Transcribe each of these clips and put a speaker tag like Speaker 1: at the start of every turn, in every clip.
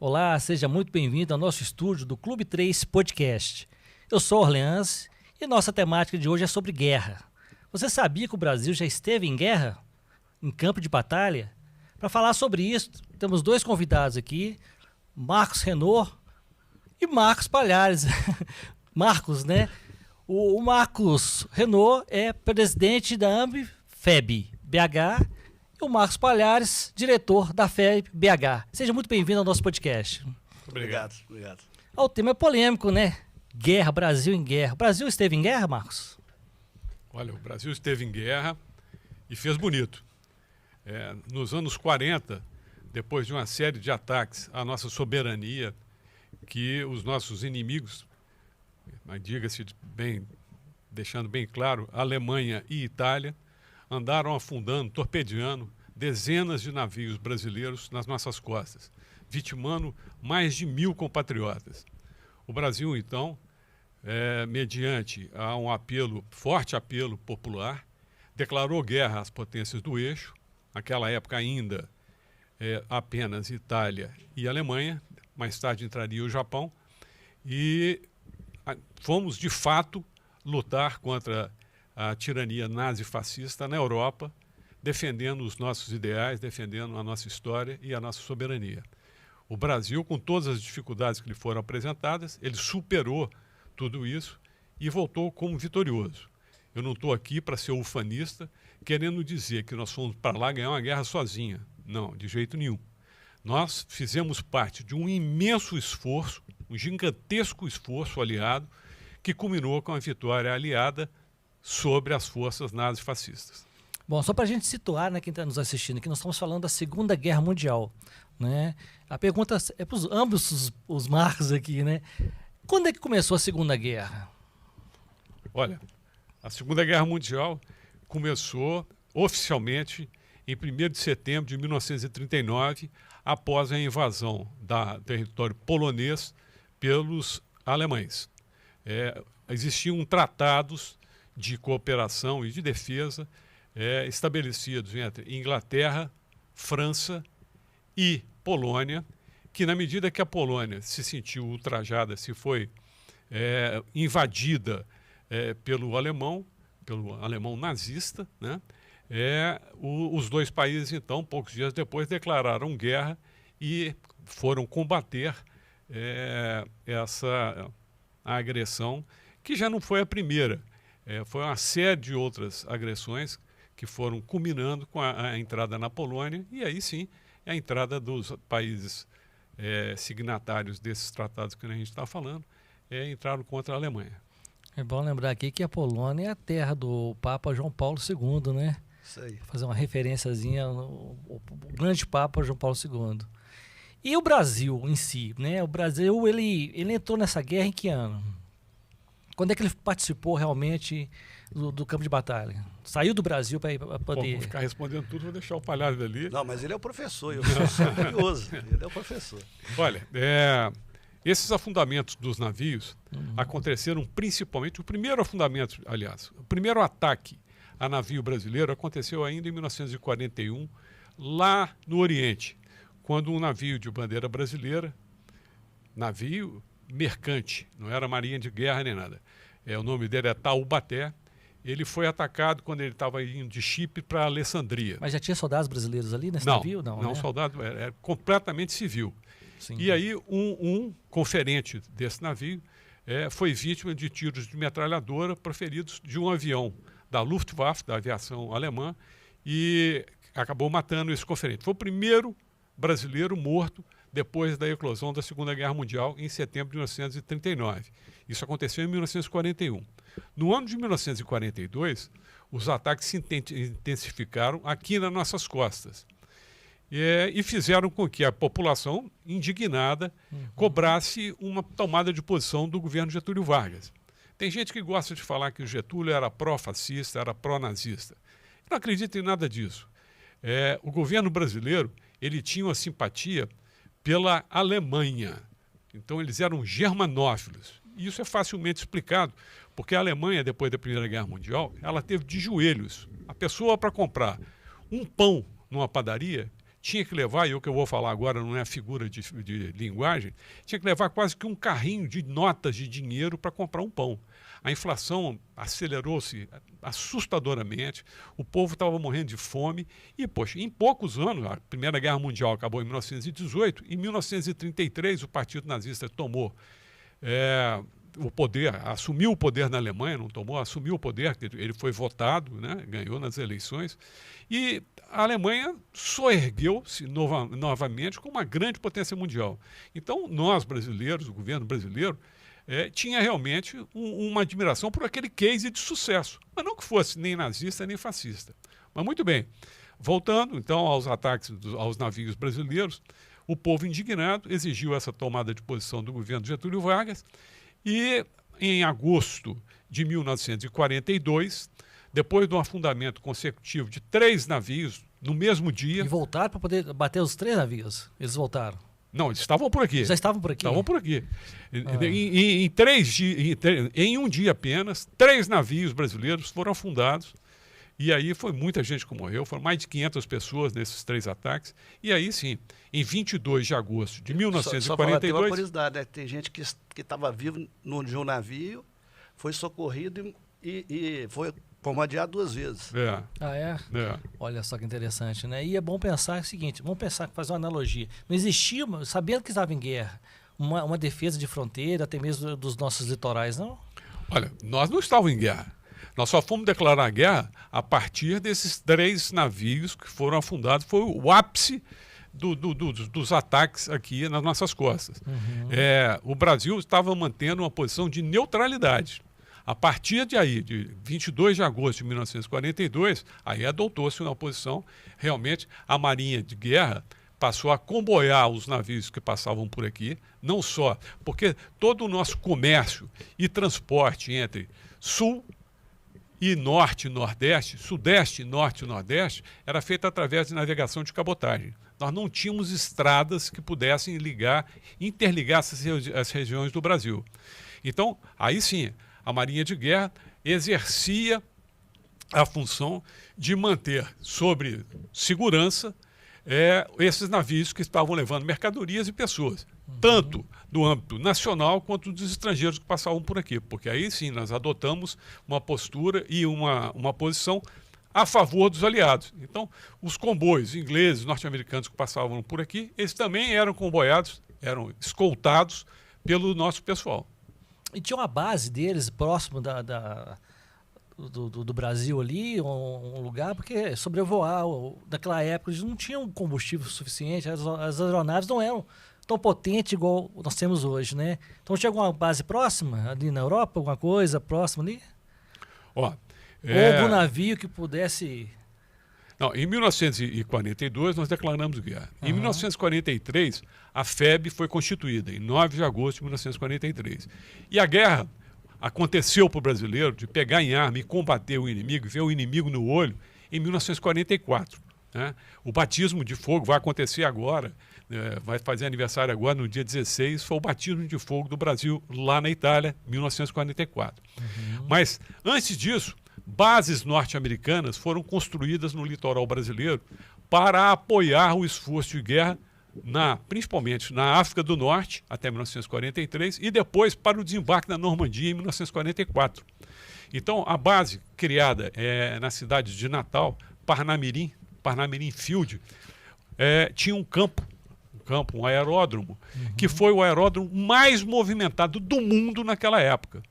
Speaker 1: Olá, seja muito bem-vindo ao nosso estúdio do Clube 3 Podcast. Eu sou Orleans e nossa temática de hoje é sobre guerra. Você sabia que o Brasil já esteve em guerra? Em campo de batalha? Para falar sobre isso, temos dois convidados aqui, Marcos Renault e Marcos Palhares. Marcos, né? O Marcos Renault é presidente da AmbiFeb BH e o Marcos Palhares, diretor da FEB BH. Seja muito bem-vindo ao nosso podcast.
Speaker 2: Obrigado.
Speaker 1: O tema é polêmico, né? Guerra, Brasil em guerra. O Brasil esteve em guerra, Marcos?
Speaker 2: Olha, o Brasil esteve em guerra e fez bonito. Nos anos 40, depois de uma série de ataques à nossa soberania, que os nossos inimigos, mas diga-se bem, deixando bem claro, Alemanha e Itália, andaram afundando, torpedeando dezenas de navios brasileiros nas nossas costas, vitimando mais de 1.000 compatriotas. O Brasil, então, mediante a um forte apelo popular, declarou guerra às potências do eixo, naquela época ainda apenas Itália e Alemanha, mais tarde entraria o Japão, e fomos, de fato, lutar contra a tirania nazi-fascista na Europa, defendendo os nossos ideais, defendendo a nossa história e a nossa soberania. O Brasil, com todas as dificuldades que lhe foram apresentadas, ele superou tudo isso e voltou como vitorioso. Eu não estou aqui para ser ufanista, querendo dizer que nós fomos para lá ganhar uma guerra sozinha. Não, de jeito nenhum. Nós fizemos parte de um imenso esforço, um gigantesco esforço aliado, que culminou com a vitória aliada sobre as forças nazifascistas.
Speaker 1: Bom, só para a gente situar, né, quem está nos assistindo, que nós estamos falando da Segunda Guerra Mundial, né? A pergunta é para ambos os Marcos aqui, né? Quando é que começou a Segunda Guerra?
Speaker 2: Olha, a Segunda Guerra Mundial começou oficialmente em 1º de setembro de 1939, após a invasão do território polonês pelos alemães. Existiam tratados de cooperação e de defesa estabelecidos entre Inglaterra, França e Polônia, que na medida que a Polônia se sentiu ultrajada, se foi invadida pelo alemão nazista, né? Os dois países, então, poucos dias depois, declararam guerra e foram combater essa agressão, que já não foi a primeira. Foi uma série de outras agressões que foram culminando com a entrada na Polônia, e aí sim a entrada dos países signatários desses tratados que a gente está falando, entraram contra a Alemanha.
Speaker 1: É bom lembrar aqui que a Polônia é a terra do Papa João Paulo II, né?
Speaker 3: Isso aí.
Speaker 1: Fazer uma referenciazinha ao grande Papa João Paulo II. E o Brasil em si, né? O Brasil, ele entrou nessa guerra em que ano? Quando é que ele participou realmente do campo de batalha? Saiu do Brasil para poder...
Speaker 2: Vou ficar respondendo tudo, vou deixar o Palhares ali.
Speaker 3: Não, mas ele é o professor, eu sou curioso. Ele é o professor.
Speaker 2: Olha, esses afundamentos dos navios aconteceram principalmente, o primeiro afundamento, aliás, o primeiro ataque a navio brasileiro aconteceu ainda em 1941, lá no Oriente, quando um navio de bandeira brasileira, navio mercante, não era marinha de guerra nem nada, o nome dele é Taubaté, ele foi atacado quando ele estava indo de Chipre para Alessandria.
Speaker 1: Mas já tinha soldados brasileiros ali nesse navio? Não, né?
Speaker 2: Soldado, era completamente civil.
Speaker 1: Sim.
Speaker 2: E aí um conferente desse navio foi vítima de tiros de metralhadora proferidos de um avião da Luftwaffe, da aviação alemã, e acabou matando esse conferente. Foi o primeiro brasileiro morto depois da eclosão da Segunda Guerra Mundial em setembro de 1939. Isso aconteceu em 1941. No ano de 1942, os ataques se intensificaram aqui nas nossas costas. E fizeram com que a população, indignada, cobrasse uma tomada de posição do governo Getúlio Vargas. Tem gente que gosta de falar que o Getúlio era pró-fascista, era pró-nazista. Eu não acredito em nada disso. O governo brasileiro, ele tinha uma simpatia pela Alemanha. Então eles eram germanófilos. E isso é facilmente explicado, porque a Alemanha, depois da Primeira Guerra Mundial, ela teve de joelhos. A pessoa, para comprar um pão numa padaria, tinha que levar, e o que eu vou falar agora não é figura de linguagem, tinha que levar quase que um carrinho de notas de dinheiro para comprar um pão. A inflação acelerou-se assustadoramente, o povo estava morrendo de fome e, poxa, em poucos anos, a Primeira Guerra Mundial acabou em 1918, em 1933 o Partido Nazista tomou o poder, assumiu o poder na Alemanha, não tomou, assumiu o poder, ele foi votado, né, ganhou nas eleições, e a Alemanha soergueu-se novamente como uma grande potência mundial. Então, nós brasileiros, o governo brasileiro, tinha realmente uma admiração por aquele case de sucesso, mas não que fosse nem nazista nem fascista. Mas muito bem, voltando então aos ataques aos navios brasileiros, o povo indignado exigiu essa tomada de posição do governo Getúlio Vargas e em agosto de 1942, depois de um afundamento consecutivo de 3 navios no mesmo dia...
Speaker 1: E voltaram para poder bater os 3 navios? Eles voltaram?
Speaker 2: Não, eles estavam por aqui.
Speaker 1: Já estavam por aqui?
Speaker 2: Estavam por aqui. Em um dia apenas, 3 navios brasileiros foram afundados. E aí foi muita gente que morreu, foram mais de 500 pessoas nesses 3 ataques. E aí sim, em 22 de agosto de 1942... Só
Speaker 3: tem uma curiosidade, né? Tem gente que estava vivo de um navio, foi socorrido e foi bombardeado 2 vezes.
Speaker 1: Ah, é? Olha só que interessante, né? E é bom pensar o seguinte, vamos pensar, fazer uma analogia. Não existia, sabendo que estava em guerra, uma defesa de fronteira, até mesmo dos nossos litorais, não?
Speaker 2: Olha, nós não estávamos em guerra. Nós só fomos declarar a guerra a partir desses 3 navios que foram afundados. Foi o ápice dos ataques aqui nas nossas costas. O Brasil estava mantendo uma posição de neutralidade. A partir de aí, de 22 de agosto de 1942, aí adotou-se uma posição, realmente a Marinha de Guerra passou a comboiar os navios que passavam por aqui, não só, porque todo o nosso comércio e transporte entre sul e norte e nordeste, sudeste, norte e nordeste, era feito através de navegação de cabotagem. Nós não tínhamos estradas que pudessem interligar as regiões do Brasil. Então, aí sim, a Marinha de Guerra exercia a função de manter sobre segurança esses navios que estavam levando mercadorias e pessoas, tanto do âmbito nacional quanto dos estrangeiros que passavam por aqui, porque aí sim nós adotamos uma postura e uma posição a favor dos aliados. Então, os comboios ingleses, norte-americanos que passavam por aqui, eles também eram comboiados, eram escoltados pelo nosso pessoal.
Speaker 1: E tinha uma base deles próximo do Brasil ali, um lugar, porque sobrevoar, naquela época eles não tinham combustível suficiente, as aeronaves não eram tão potentes igual nós temos hoje, né? Então tinha alguma base próxima ali na Europa, alguma coisa próxima ali? Ou algum navio que pudesse...
Speaker 2: Não, em 1942 nós declaramos guerra. Em 1943 a FEB foi constituída, em 9 de agosto de 1943. E a guerra aconteceu para o brasileiro de pegar em arma e combater o inimigo, ver o inimigo no olho, em 1944. Né? O batismo de fogo vai acontecer agora, vai fazer aniversário agora no dia 16, foi o batismo de fogo do Brasil lá na Itália, 1944. Mas, antes disso, bases norte-americanas foram construídas no litoral brasileiro para apoiar o esforço de guerra, principalmente na África do Norte, até 1943, e depois para o desembarque na Normandia, em 1944. Então, a base criada na cidade de Natal, Parnamirim Field, tinha um aeródromo, que foi o aeródromo mais movimentado do mundo naquela época.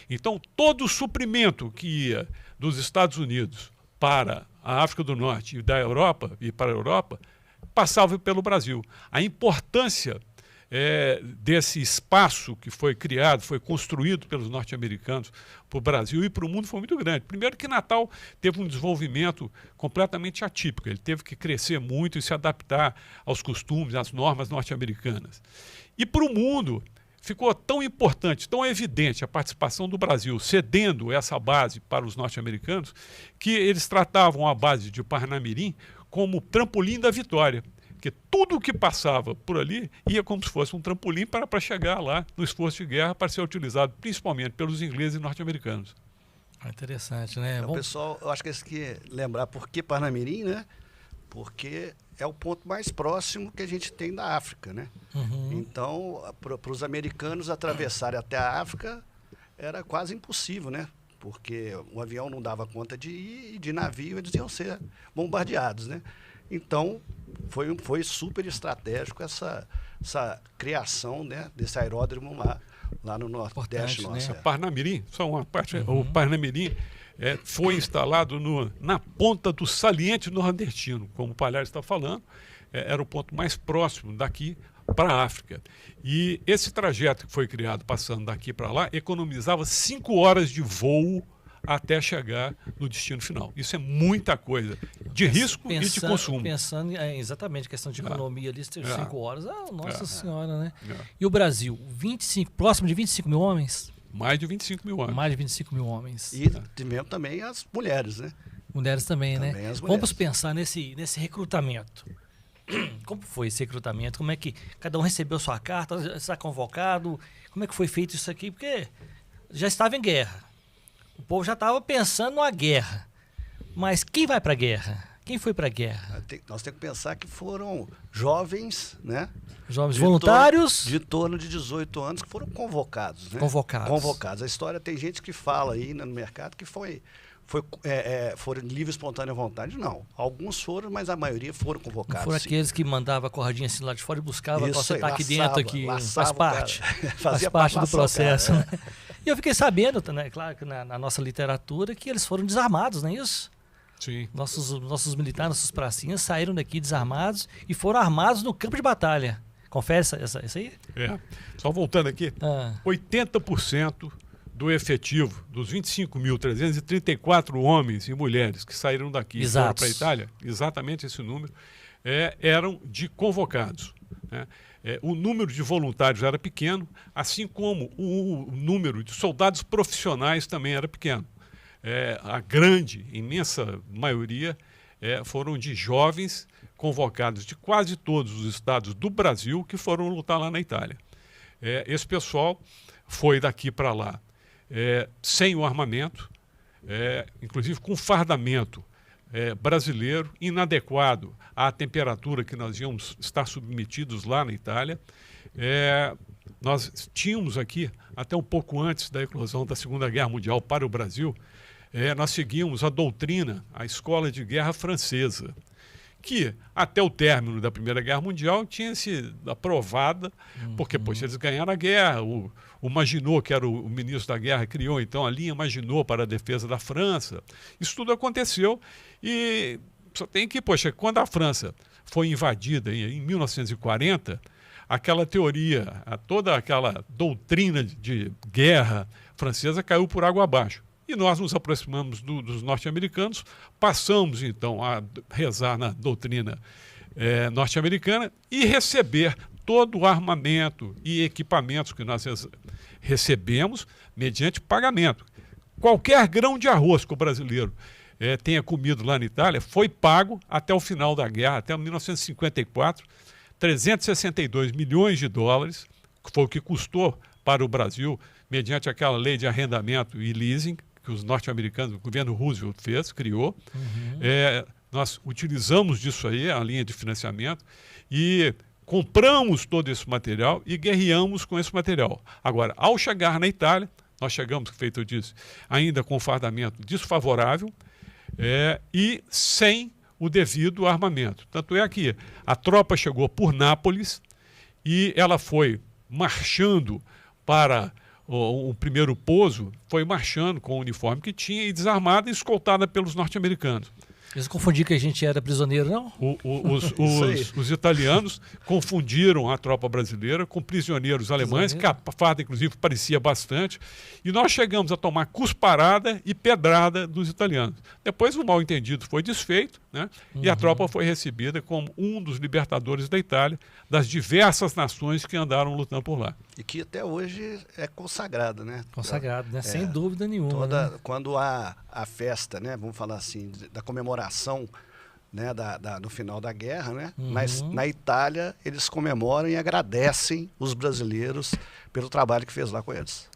Speaker 2: Então, todo o suprimento que ia dos Estados Unidos para a África do Norte e da Europa e para a Europa passava pelo Brasil. A importância desse espaço que foi criado, foi construído pelos norte-americanos para o Brasil e para o mundo foi muito grande. Primeiro que Natal teve um desenvolvimento completamente atípico, ele teve que crescer muito e se adaptar aos costumes, às normas norte-americanas. E para o mundo ficou tão importante, tão evidente a participação do Brasil cedendo essa base para os norte-americanos que eles tratavam a base de Parnamirim como trampolim da vitória, que tudo o que passava por ali ia como se fosse um trampolim para chegar lá no esforço de guerra para ser utilizado principalmente pelos ingleses e norte-americanos.
Speaker 1: Interessante, né?
Speaker 3: O pessoal, eu acho que eles que lembrar por que Parnamirim, né? Porque é o ponto mais próximo que a gente tem da África, né? Então, para os americanos atravessarem até a África era quase impossível, né? Porque o avião não dava conta de ir e de navio eles iam ser bombardeados, né? Então, foi super estratégico essa criação, né, desse aeródromo lá no Nordeste nosso.
Speaker 1: Né?
Speaker 2: Parnamirim, só uma parte, o Parnamirim foi instalado na ponta do saliente nordestino, como o Palhares está falando, era o ponto mais próximo daqui para a África. E esse trajeto que foi criado passando daqui para lá economizava 5 horas de voo até chegar no destino final. Isso é muita coisa de risco e de consumo.
Speaker 1: Pensando exatamente questão de economia ali, 5 horas, nossa senhora, né? E o Brasil, próximo de 25 mil homens?
Speaker 2: Mais de 25 mil homens.
Speaker 1: Mais de 25 mil homens.
Speaker 3: E tivemos também as mulheres, né?
Speaker 1: Mulheres também, né?
Speaker 3: As mulheres.
Speaker 1: Vamos pensar nesse recrutamento. Como foi esse recrutamento? Como é que cada um recebeu sua carta, está convocado? Como é que foi feito isso aqui? Porque já estava em guerra. O povo já estava pensando numa guerra. Mas quem vai para a guerra? Quem foi para a guerra?
Speaker 3: Nós temos que pensar que foram jovens, né?
Speaker 1: Jovens voluntários?
Speaker 3: De torno de 18 anos que foram convocados. Né?
Speaker 1: Convocados.
Speaker 3: A história, tem gente que fala aí no mercado que foram livre, espontânea vontade. Não. Alguns foram, mas a maioria foram convocados.
Speaker 1: Foram aqueles que mandavam a cordinha assim lá de fora e buscavam para você estar aqui dentro. Aqui faz parte. Faz parte do processo. Né? E eu fiquei sabendo, né, claro, que na nossa literatura, que eles foram desarmados, não é isso?
Speaker 2: Sim.
Speaker 1: Nossos militares, nossos pracinhas saíram daqui desarmados e foram armados no campo de batalha. Confere isso aí?
Speaker 2: Só voltando aqui, 80% do efetivo dos 25.334 homens e mulheres que saíram daqui e foram para a Itália, exatamente esse número, eram de convocados. Né? O número de voluntários era pequeno, assim como o número de soldados profissionais também era pequeno. A grande, imensa maioria foram de jovens convocados de quase todos os estados do Brasil que foram lutar lá na Itália. Esse pessoal foi daqui para lá sem o armamento, inclusive com fardamento brasileiro, inadequado à temperatura que nós íamos estar submetidos lá na Itália. Nós tínhamos aqui, até um pouco antes da eclosão da Segunda Guerra Mundial para o Brasil, nós seguimos a doutrina, a escola de guerra francesa, que até o término da Primeira Guerra Mundial tinha sido aprovada, porque eles ganharam a guerra. O Maginot, que era o ministro da guerra, criou então a linha Maginot para a defesa da França. Isso tudo aconteceu e só tem que, quando a França foi invadida em 1940, aquela teoria, toda aquela doutrina de guerra francesa caiu por água abaixo. E nós nos aproximamos dos norte-americanos, passamos então a rezar na doutrina norte-americana e receber todo o armamento e equipamentos que nós recebemos mediante pagamento. Qualquer grão de arroz que o brasileiro tenha comido lá na Itália foi pago até o final da guerra, até 1954, 362 milhões de dólares, que foi o que custou para o Brasil, mediante aquela lei de arrendamento e leasing, que os norte-americanos, o governo Roosevelt criou. Nós utilizamos disso aí, a linha de financiamento, e compramos todo esse material e guerreamos com esse material. Agora, ao chegar na Itália, nós chegamos, feito eu disse, ainda com fardamento desfavorável e sem o devido armamento. Tanto é que a tropa chegou por Nápoles e ela foi marchando para o primeiro pouso, foi marchando com o uniforme que tinha e desarmada e escoltada pelos norte-americanos.
Speaker 1: Eles confundiram que a gente era prisioneiro, não?
Speaker 2: Os italianos confundiram a tropa brasileira com prisioneiros alemães, que a farda, inclusive, parecia bastante. E nós chegamos a tomar cusparada e pedrada dos italianos. Depois o mal-entendido foi desfeito, né? E a tropa foi recebida como um dos libertadores da Itália, das diversas nações que andaram lutando por lá.
Speaker 3: E que até hoje é consagrado, né?
Speaker 1: Consagrado, né? Sem dúvida nenhuma. Né?
Speaker 3: Quando há a festa, né? Vamos falar assim, da comemoração, né? no final da guerra, né? Mas na Itália eles comemoram e agradecem os brasileiros pelo trabalho que fez lá com eles.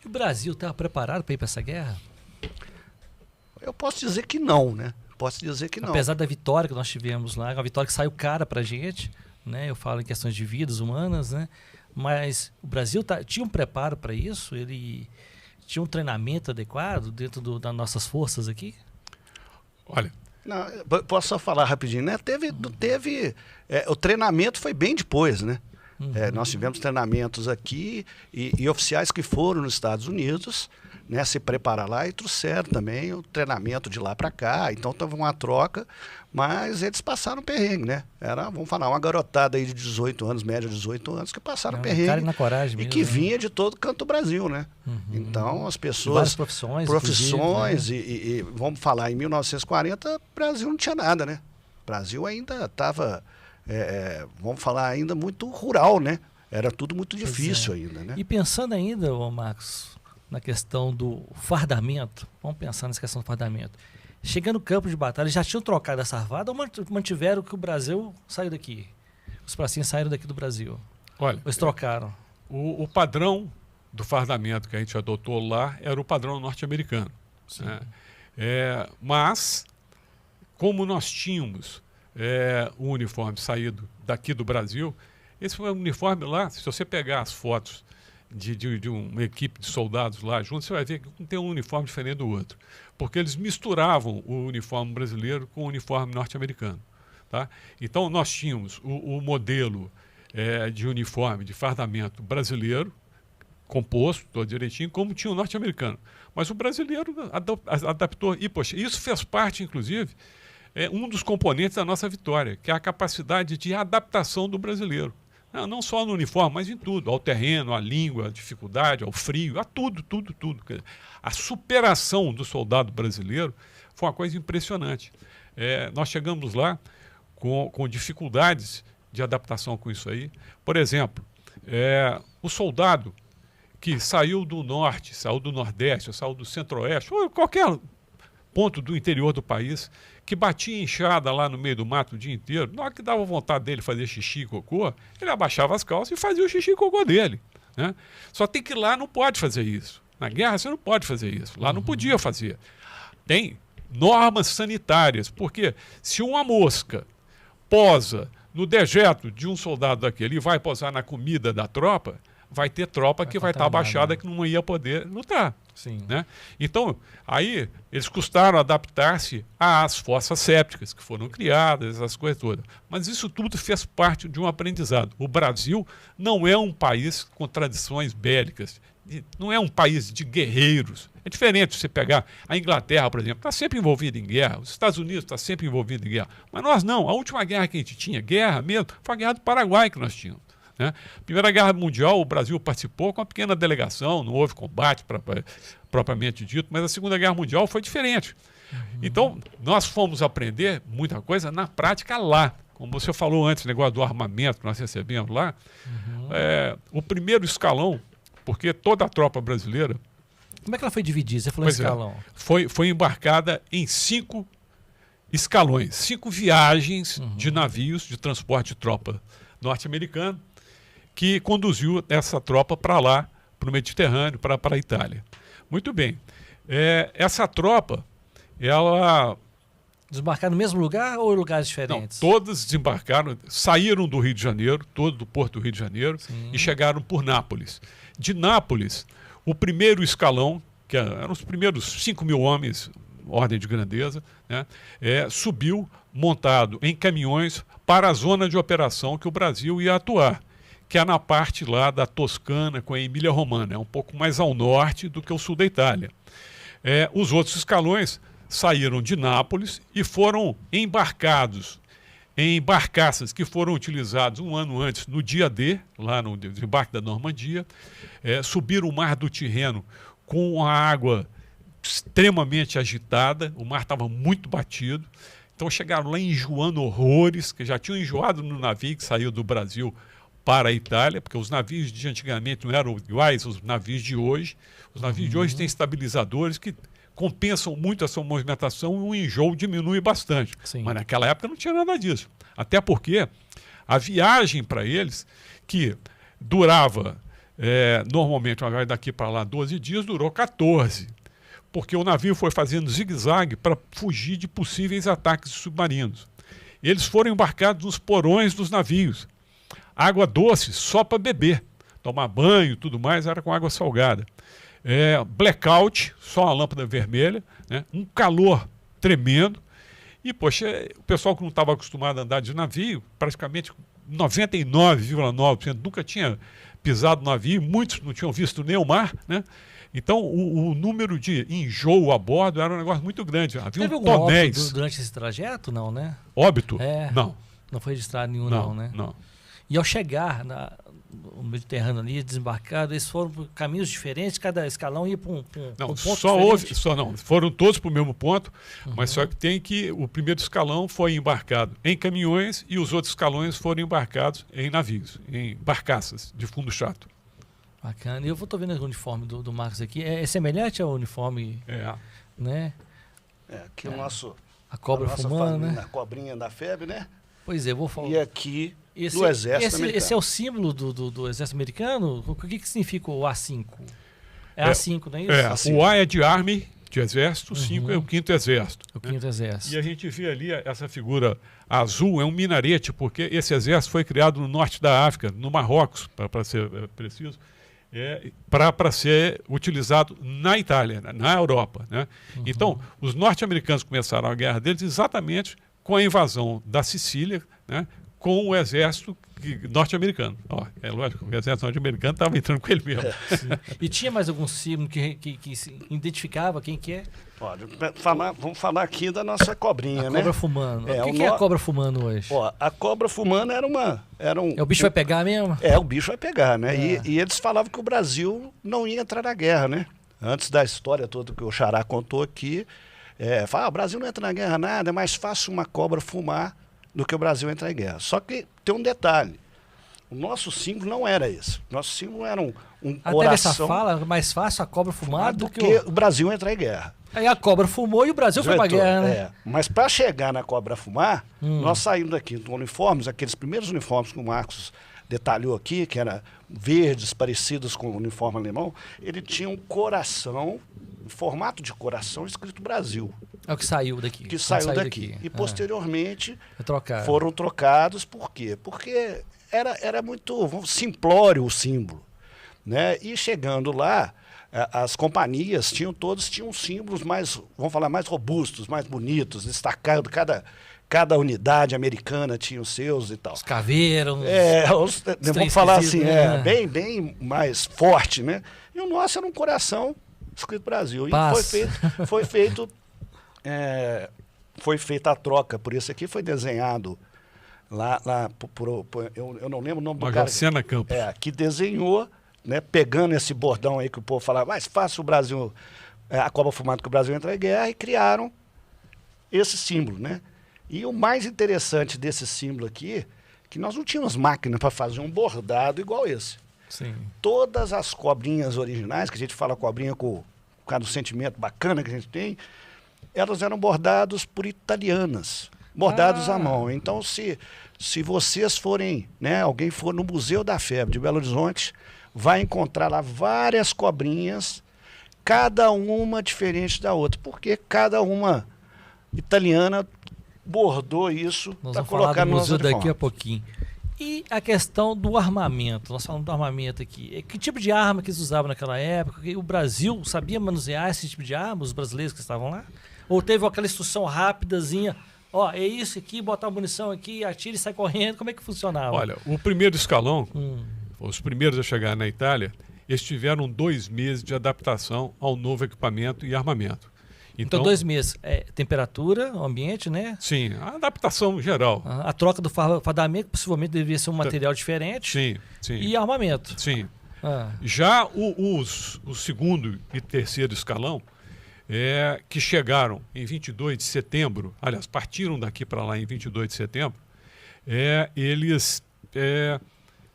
Speaker 1: E o Brasil estava preparado para ir para essa guerra?
Speaker 3: Eu posso dizer que não, né? posso dizer que não.
Speaker 1: Apesar da vitória que nós tivemos lá, uma vitória que saiu cara pra gente, né? Eu falo em questões de vidas humanas, né? Mas o Brasil tinha um preparo para isso? Ele tinha um treinamento adequado dentro das nossas forças aqui?
Speaker 2: Olha,
Speaker 3: Não, posso só falar rapidinho, né? O treinamento foi bem depois, né? Nós tivemos treinamentos aqui e oficiais que foram nos Estados Unidos, né, se preparar lá e trouxeram também o treinamento de lá para cá. Então teve uma troca, mas eles passaram perrengue, né? Vamos falar, uma garotada aí de 18 anos, média de 18 anos, que passaram perrengue.
Speaker 1: Cara na coragem mesmo,
Speaker 3: e que
Speaker 1: né?
Speaker 3: vinha de todo canto do Brasil, né? Então as pessoas...
Speaker 1: Várias profissões,
Speaker 3: né? E vamos falar, em 1940 o Brasil não tinha nada, né? O Brasil ainda estava, vamos falar, ainda muito rural, né? Era tudo muito difícil ainda, né?
Speaker 1: E pensando ainda, ô Marcos, na questão do fardamento, vamos pensar nessa questão do fardamento. Chegando no campo de batalha, já tinham trocado essa farda ou mantiveram que o Brasil saiu daqui? Os pracinhos saíram daqui do Brasil?
Speaker 2: olha,
Speaker 1: Eles trocaram?
Speaker 2: o padrão do fardamento que a gente adotou lá era o padrão norte-americano. Né? Mas, como nós tínhamos o uniforme saído daqui do Brasil, esse foi um uniforme lá, se você pegar as fotos de uma equipe de soldados lá juntos, você vai ver que não tem um uniforme diferente do outro. Porque eles misturavam o uniforme brasileiro com o uniforme norte-americano. Tá? Então, nós tínhamos o modelo de uniforme, de fardamento brasileiro, composto, todo direitinho, como tinha o norte-americano. Mas o brasileiro adaptou. E, poxa, isso fez parte, inclusive, um dos componentes da nossa vitória, que é a capacidade de adaptação do brasileiro. Não só no uniforme, mas em tudo, ao terreno, à língua, à dificuldade, ao frio, a tudo. A superação do soldado brasileiro foi uma coisa impressionante. Nós chegamos lá com dificuldades de adaptação com isso aí. Por exemplo, o soldado que saiu do norte, saiu do nordeste, saiu do centro-oeste, ou qualquer ponto do interior do país, que batia enxada lá no meio do mato o dia inteiro, na hora que dava vontade dele fazer xixi e cocô, ele abaixava as calças e fazia o xixi e cocô dele. Né? Só tem que lá não pode fazer isso. Na guerra você não pode fazer isso. Lá não podia fazer. Tem normas sanitárias, porque se uma mosca posa no dejeto de um soldado daquele e vai posar na comida da tropa, vai ter tropa que vai estar abaixada, que não ia poder lutar.
Speaker 1: Sim.
Speaker 2: Né? Então, aí eles custaram adaptar-se às fossas sépticas que foram criadas, essas coisas todas. Mas isso tudo fez parte de um aprendizado. O Brasil não é um país com tradições bélicas, não é um país de guerreiros. É diferente você pegar a Inglaterra, por exemplo, está sempre envolvida em guerra, os Estados Unidos está sempre envolvido em guerra. Mas nós não. A última guerra que a gente tinha, guerra mesmo, foi a Guerra do Paraguai que nós tínhamos. Né? Primeira Guerra Mundial, o Brasil participou com uma pequena delegação, não houve combate propriamente dito, mas a Segunda Guerra Mundial foi diferente. Então, nós fomos aprender muita coisa na prática lá. Como você falou antes, o negócio do armamento que nós recebemos lá, o primeiro escalão, porque toda a tropa brasileira...
Speaker 1: Como é que ela foi dividida? Você falou em escalão.
Speaker 2: Foi embarcada em 5 escalões, 5 viagens de navios de transporte de tropa norte-americano, que conduziu essa tropa para lá, para o Mediterrâneo, para a Itália. Muito bem. Essa tropa, ela...
Speaker 1: Desembarcaram no mesmo lugar ou em lugares diferentes?
Speaker 2: Não, todas desembarcaram, saíram do Rio de Janeiro, todo do Porto do Rio de Janeiro, e chegaram por Nápoles. De Nápoles, o primeiro escalão, que eram os primeiros 5 mil homens, ordem de grandeza, né, subiu montado em caminhões para a zona de operação que o Brasil ia atuar, que é na parte lá da Toscana com a Emília-Romana, é um pouco mais ao norte do que o sul da Itália. Os outros escalões saíram de Nápoles e foram embarcados em barcaças que foram utilizadas um ano antes, no dia D, lá no desembarque da Normandia, subiram o mar do Tirreno com a água extremamente agitada, o mar estava muito batido, então chegaram lá enjoando horrores, que já tinham enjoado no navio que saiu do Brasil para a Itália, porque os navios de antigamente não eram iguais aos navios de hoje. Os navios de hoje têm estabilizadores que compensam muito essa movimentação e o enjoo diminui bastante.
Speaker 1: Sim.
Speaker 2: Mas naquela época não tinha nada disso. Até porque a viagem para eles, que durava normalmente uma viagem daqui para lá 12 dias, durou 14. porque o navio foi fazendo zigue-zague para fugir de possíveis ataques submarinos. Eles foram embarcados nos porões dos navios. Água doce só para beber. Tomar banho e tudo mais era com água salgada. Blackout, só uma lâmpada vermelha, né? Um calor tremendo. E, poxa, o pessoal que não estava acostumado a andar de navio, praticamente 99,9% nunca tinha pisado no navio, muitos não tinham visto nem o mar, né? Então, o número de enjoo a bordo era um negócio muito grande. Havia
Speaker 1: Teve algum
Speaker 2: tonéis.
Speaker 1: óbito durante esse trajeto? Não, né?
Speaker 2: Óbito?
Speaker 1: É.
Speaker 2: Não.
Speaker 1: Não foi registrado nenhum, não, né?
Speaker 2: Não.
Speaker 1: E ao chegar no Mediterrâneo ali, desembarcado, eles foram por caminhos diferentes, cada escalão ia para um
Speaker 2: Não,
Speaker 1: ponto
Speaker 2: só
Speaker 1: diferente.
Speaker 2: não. Foram todos para o mesmo ponto, mas só que tem que o primeiro escalão foi embarcado em caminhões e os outros escalões foram embarcados em navios, em barcaças de fundo chato.
Speaker 1: Bacana. E eu estou vendo o uniforme do Marcos aqui. É semelhante ao uniforme, né?
Speaker 3: Aqui o nosso...
Speaker 1: A cobra
Speaker 3: a nossa
Speaker 1: fumando,
Speaker 3: família,
Speaker 1: né?
Speaker 3: A cobrinha da febre, né?
Speaker 1: Pois é, eu vou falar.
Speaker 3: E aqui do Exército Americano.
Speaker 1: Esse é o símbolo do Exército Americano? O que significa o A5? É A5, não é isso?
Speaker 3: assim.
Speaker 2: O A é de Army, de Exército, o 5 é o 5º Exército.
Speaker 1: O 5º Exército.
Speaker 2: E a gente vê ali essa figura azul, é um minarete, porque esse exército foi criado no norte da África, no Marrocos, para ser preciso, para ser utilizado na Itália, na Europa, né? Então, os norte-americanos começaram a guerra deles exatamente com a invasão da Sicília, né? Com o exército norte-americano. É lógico, o exército norte-americano estava entrando com ele mesmo.
Speaker 1: E tinha mais algum símbolo que se identificava quem que é?
Speaker 3: Olha, vamos falar aqui da nossa cobrinha,
Speaker 1: A
Speaker 3: né?
Speaker 1: cobra fumando.
Speaker 3: É,
Speaker 1: o que é a cobra fumando hoje?
Speaker 3: A cobra fumando era um...
Speaker 1: O bicho vai pegar mesmo?
Speaker 3: O bicho vai pegar, né? E eles falavam que o Brasil não ia entrar na guerra, né? Antes da história toda que o Xará contou aqui, o Brasil não entra na guerra nada, é mais fácil uma cobra fumar do que o Brasil entrar em guerra. Só que tem um detalhe, o nosso símbolo não era esse. Nosso símbolo era um coração...
Speaker 1: Teve essa fala, mais fácil a cobra fumar do que
Speaker 3: o Brasil entrar em guerra.
Speaker 1: Aí a cobra fumou e o Brasil foi pra guerra, né?
Speaker 3: Mas para chegar na cobra fumar, nós saímos daqui com uniformes, aqueles primeiros uniformes que o Marcos detalhou aqui, que eram verdes, parecidos com o uniforme alemão, ele tinha um coração, em formato de coração, escrito Brasil.
Speaker 1: É o que saiu daqui.
Speaker 3: Que saiu daqui. E posteriormente foram trocados. Por quê? Porque era muito simplório o símbolo, né? E chegando lá, as companhias tinham símbolos mais, vamos falar, mais robustos, mais bonitos, destacados. Cada unidade americana tinha os seus e tal.
Speaker 1: Os caveiras.
Speaker 3: Vamos falar assim, bem mais forte, né? E o nosso era um coração escrito Brasil.
Speaker 1: Paz.
Speaker 3: E foi feita a troca por isso aqui, foi desenhado lá eu não lembro o nome do cara.
Speaker 2: Magacena Campos.
Speaker 3: Que desenhou, né, pegando esse bordão aí que o povo falava, mais fácil o Brasil, a cobra fumada que o Brasil entra em guerra, e criaram esse símbolo, né? E o mais interessante desse símbolo aqui, que nós não tínhamos máquina para fazer um bordado igual esse.
Speaker 1: Sim.
Speaker 3: Todas as cobrinhas originais, que a gente fala cobrinha por causa do sentimento bacana que a gente tem, elas eram bordadas por italianas, bordados à mão. Então, se vocês forem, né, alguém for no Museu da Febre de Belo Horizonte, vai encontrar lá várias cobrinhas, cada uma diferente da outra, porque cada uma italiana bordou isso para colocar no
Speaker 1: museu daqui a pouquinho. E a questão do armamento, nós falamos do armamento aqui. Que tipo de arma que eles usavam naquela época? O Brasil sabia manusear esse tipo de arma, os brasileiros que estavam lá? Ou teve aquela instrução rapidazinha, é isso aqui, botar a munição aqui, atira e sai correndo, como é que funcionava?
Speaker 2: Olha, o primeiro escalão, os primeiros a chegar na Itália, eles tiveram 2 meses de adaptação ao novo equipamento e armamento.
Speaker 1: Então 2 meses, temperatura, ambiente, né?
Speaker 2: Sim, a adaptação geral.
Speaker 1: A troca do fardamento possivelmente deveria ser um material diferente.
Speaker 2: Sim.
Speaker 1: E armamento.
Speaker 2: Sim. Já o segundo e terceiro escalão, que chegaram em 22 de setembro, aliás, partiram daqui para lá em 22 de setembro, eles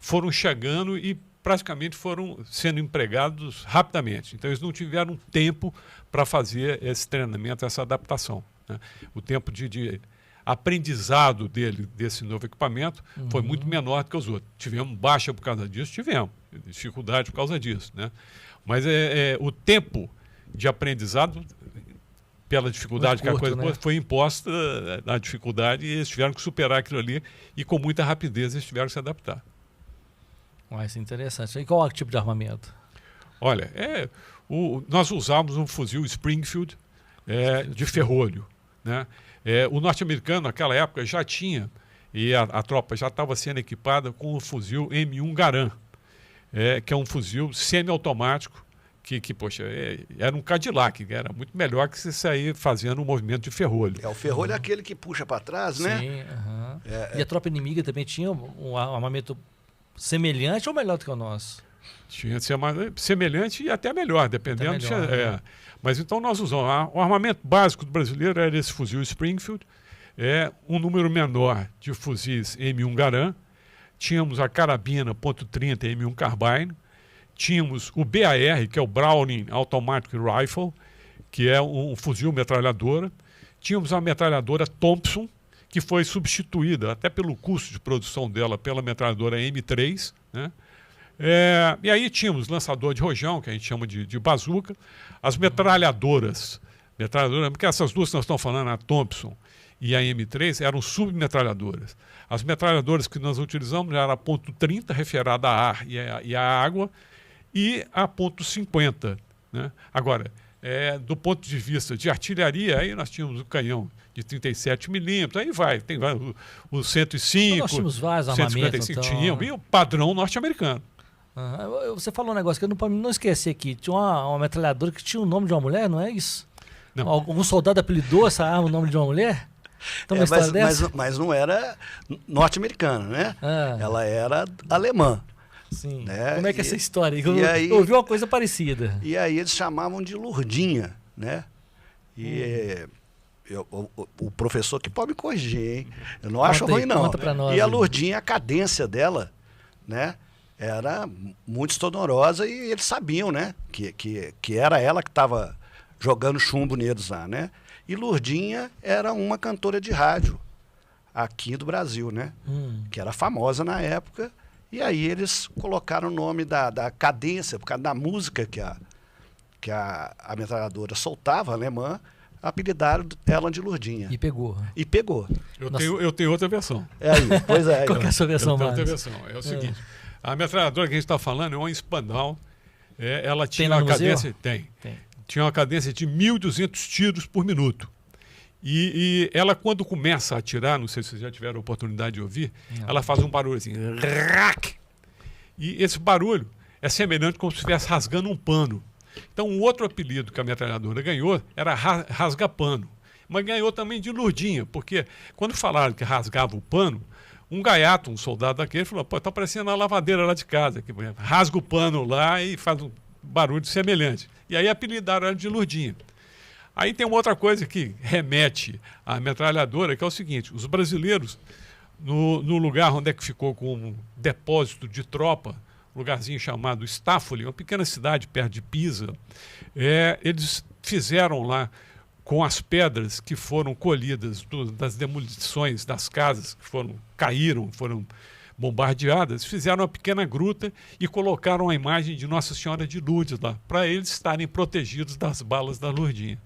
Speaker 2: foram chegando e praticamente foram sendo empregados rapidamente. Então, eles não tiveram tempo para fazer esse treinamento, essa adaptação, né? O tempo de aprendizado desse novo equipamento foi muito menor do que os outros. Tivemos baixa por causa disso? Tivemos. Dificuldade por causa disso, né? Mas o tempo de aprendizado, pela dificuldade
Speaker 1: Muito
Speaker 2: que a
Speaker 1: curto,
Speaker 2: coisa
Speaker 1: né?
Speaker 2: foi imposta, a dificuldade, e eles tiveram que superar aquilo ali, e com muita rapidez eles tiveram que se adaptar.
Speaker 1: Isso é interessante. E qual é o tipo de armamento?
Speaker 2: Olha, nós usávamos um fuzil Springfield de ferrolho, né? O norte-americano, naquela época, já tinha, e a tropa já estava sendo equipada com o fuzil M1 Garand, que é um fuzil semiautomático, que poxa, era um Cadillac, que era muito melhor que você sair fazendo um movimento de ferrolho.
Speaker 3: O ferrolho é aquele que puxa para trás, né?
Speaker 1: Sim, E a tropa inimiga também tinha um armamento semelhante ou melhor do que o nosso?
Speaker 2: Tinha de ser mais semelhante e até melhor, dependendo.
Speaker 1: Até melhor, né?
Speaker 2: Mas então nós usamos. O armamento básico do brasileiro era esse fuzil Springfield, um número menor de fuzis M1 Garand. Tínhamos a carabina .30 M1 Carbine. Tínhamos o BAR, que é o Browning Automatic Rifle, que é um fuzil metralhadora. Tínhamos a metralhadora Thompson, que foi substituída, até pelo custo de produção dela, pela metralhadora M3, né? E aí tínhamos lançador de rojão, que a gente chama de bazuca, as metralhadoras, porque essas duas que nós estamos falando, a Thompson e a M3, eram submetralhadoras. As metralhadoras que nós utilizamos eram a .30, referada a ar e a água, e a .50, né? Agora, do ponto de vista de artilharia, aí nós tínhamos o canhão de 37 milímetros, aí tem o 105,
Speaker 1: então nós tínhamos vários armamentos,
Speaker 2: 155, tínhamos, e o padrão norte-americano.
Speaker 1: Você falou um negócio que eu não esqueci aqui. Tinha uma metralhadora que tinha o nome de uma mulher, não é isso?
Speaker 2: Não.
Speaker 1: Algum soldado apelidou essa arma o nome de uma mulher? Então, uma história dessa?
Speaker 3: Mas não era norte-americana, né? Ela era alemã.
Speaker 1: Sim.
Speaker 3: Né?
Speaker 1: Como é que é essa história? Eu ouvi uma coisa parecida.
Speaker 3: E aí eles chamavam de Lurdinha, né? E o professor que pode me corrigir, hein? Eu não acho ruim, não.
Speaker 1: Conta pra nós,
Speaker 3: e a Lurdinha, a cadência dela, né? Era muito estronorosa e eles sabiam, né? Que era ela que estava jogando chumbo neles lá, né? E Lurdinha era uma cantora de rádio aqui do Brasil, né? Que era famosa na época. E aí eles colocaram o nome da cadência, por causa da música que a metralhadora soltava, alemã, apelidaram ela de Lurdinha.
Speaker 1: E pegou.
Speaker 2: Eu tenho outra versão.
Speaker 3: Pois é.
Speaker 1: Qual que é a sua versão,
Speaker 2: Marcos? Outra versão. É o seguinte, a metralhadora que a gente está falando é uma Spandau. Ela tinha uma cadência... Tem. Tinha uma cadência de 1.200 tiros por minuto. E ela, quando começa a atirar, não sei se vocês já tiveram a oportunidade de ouvir, ela faz um barulho assim. Rac! E esse barulho é semelhante como se estivesse rasgando um pano. Então, um outro apelido que a metralhadora ganhou era rasga-pano. Mas ganhou também de Lurdinha, porque quando falaram que rasgava o pano, um gaiato, um soldado daquele, falou: pô, tá parecendo a lavadeira lá de casa, que rasga o pano lá e faz um barulho semelhante. E aí apelidaram ela de Lurdinha. Aí tem uma outra coisa que remete à metralhadora, que é o seguinte: os brasileiros, no lugar onde é que ficou com um depósito de tropa, um lugarzinho chamado Staffoli, uma pequena cidade perto de Pisa, eles fizeram lá, com as pedras que foram colhidas das demolições das casas, que caíram, foram bombardeadas, fizeram uma pequena gruta e colocaram a imagem de Nossa Senhora de Lourdes lá, para eles estarem protegidos das balas da Lurdinha.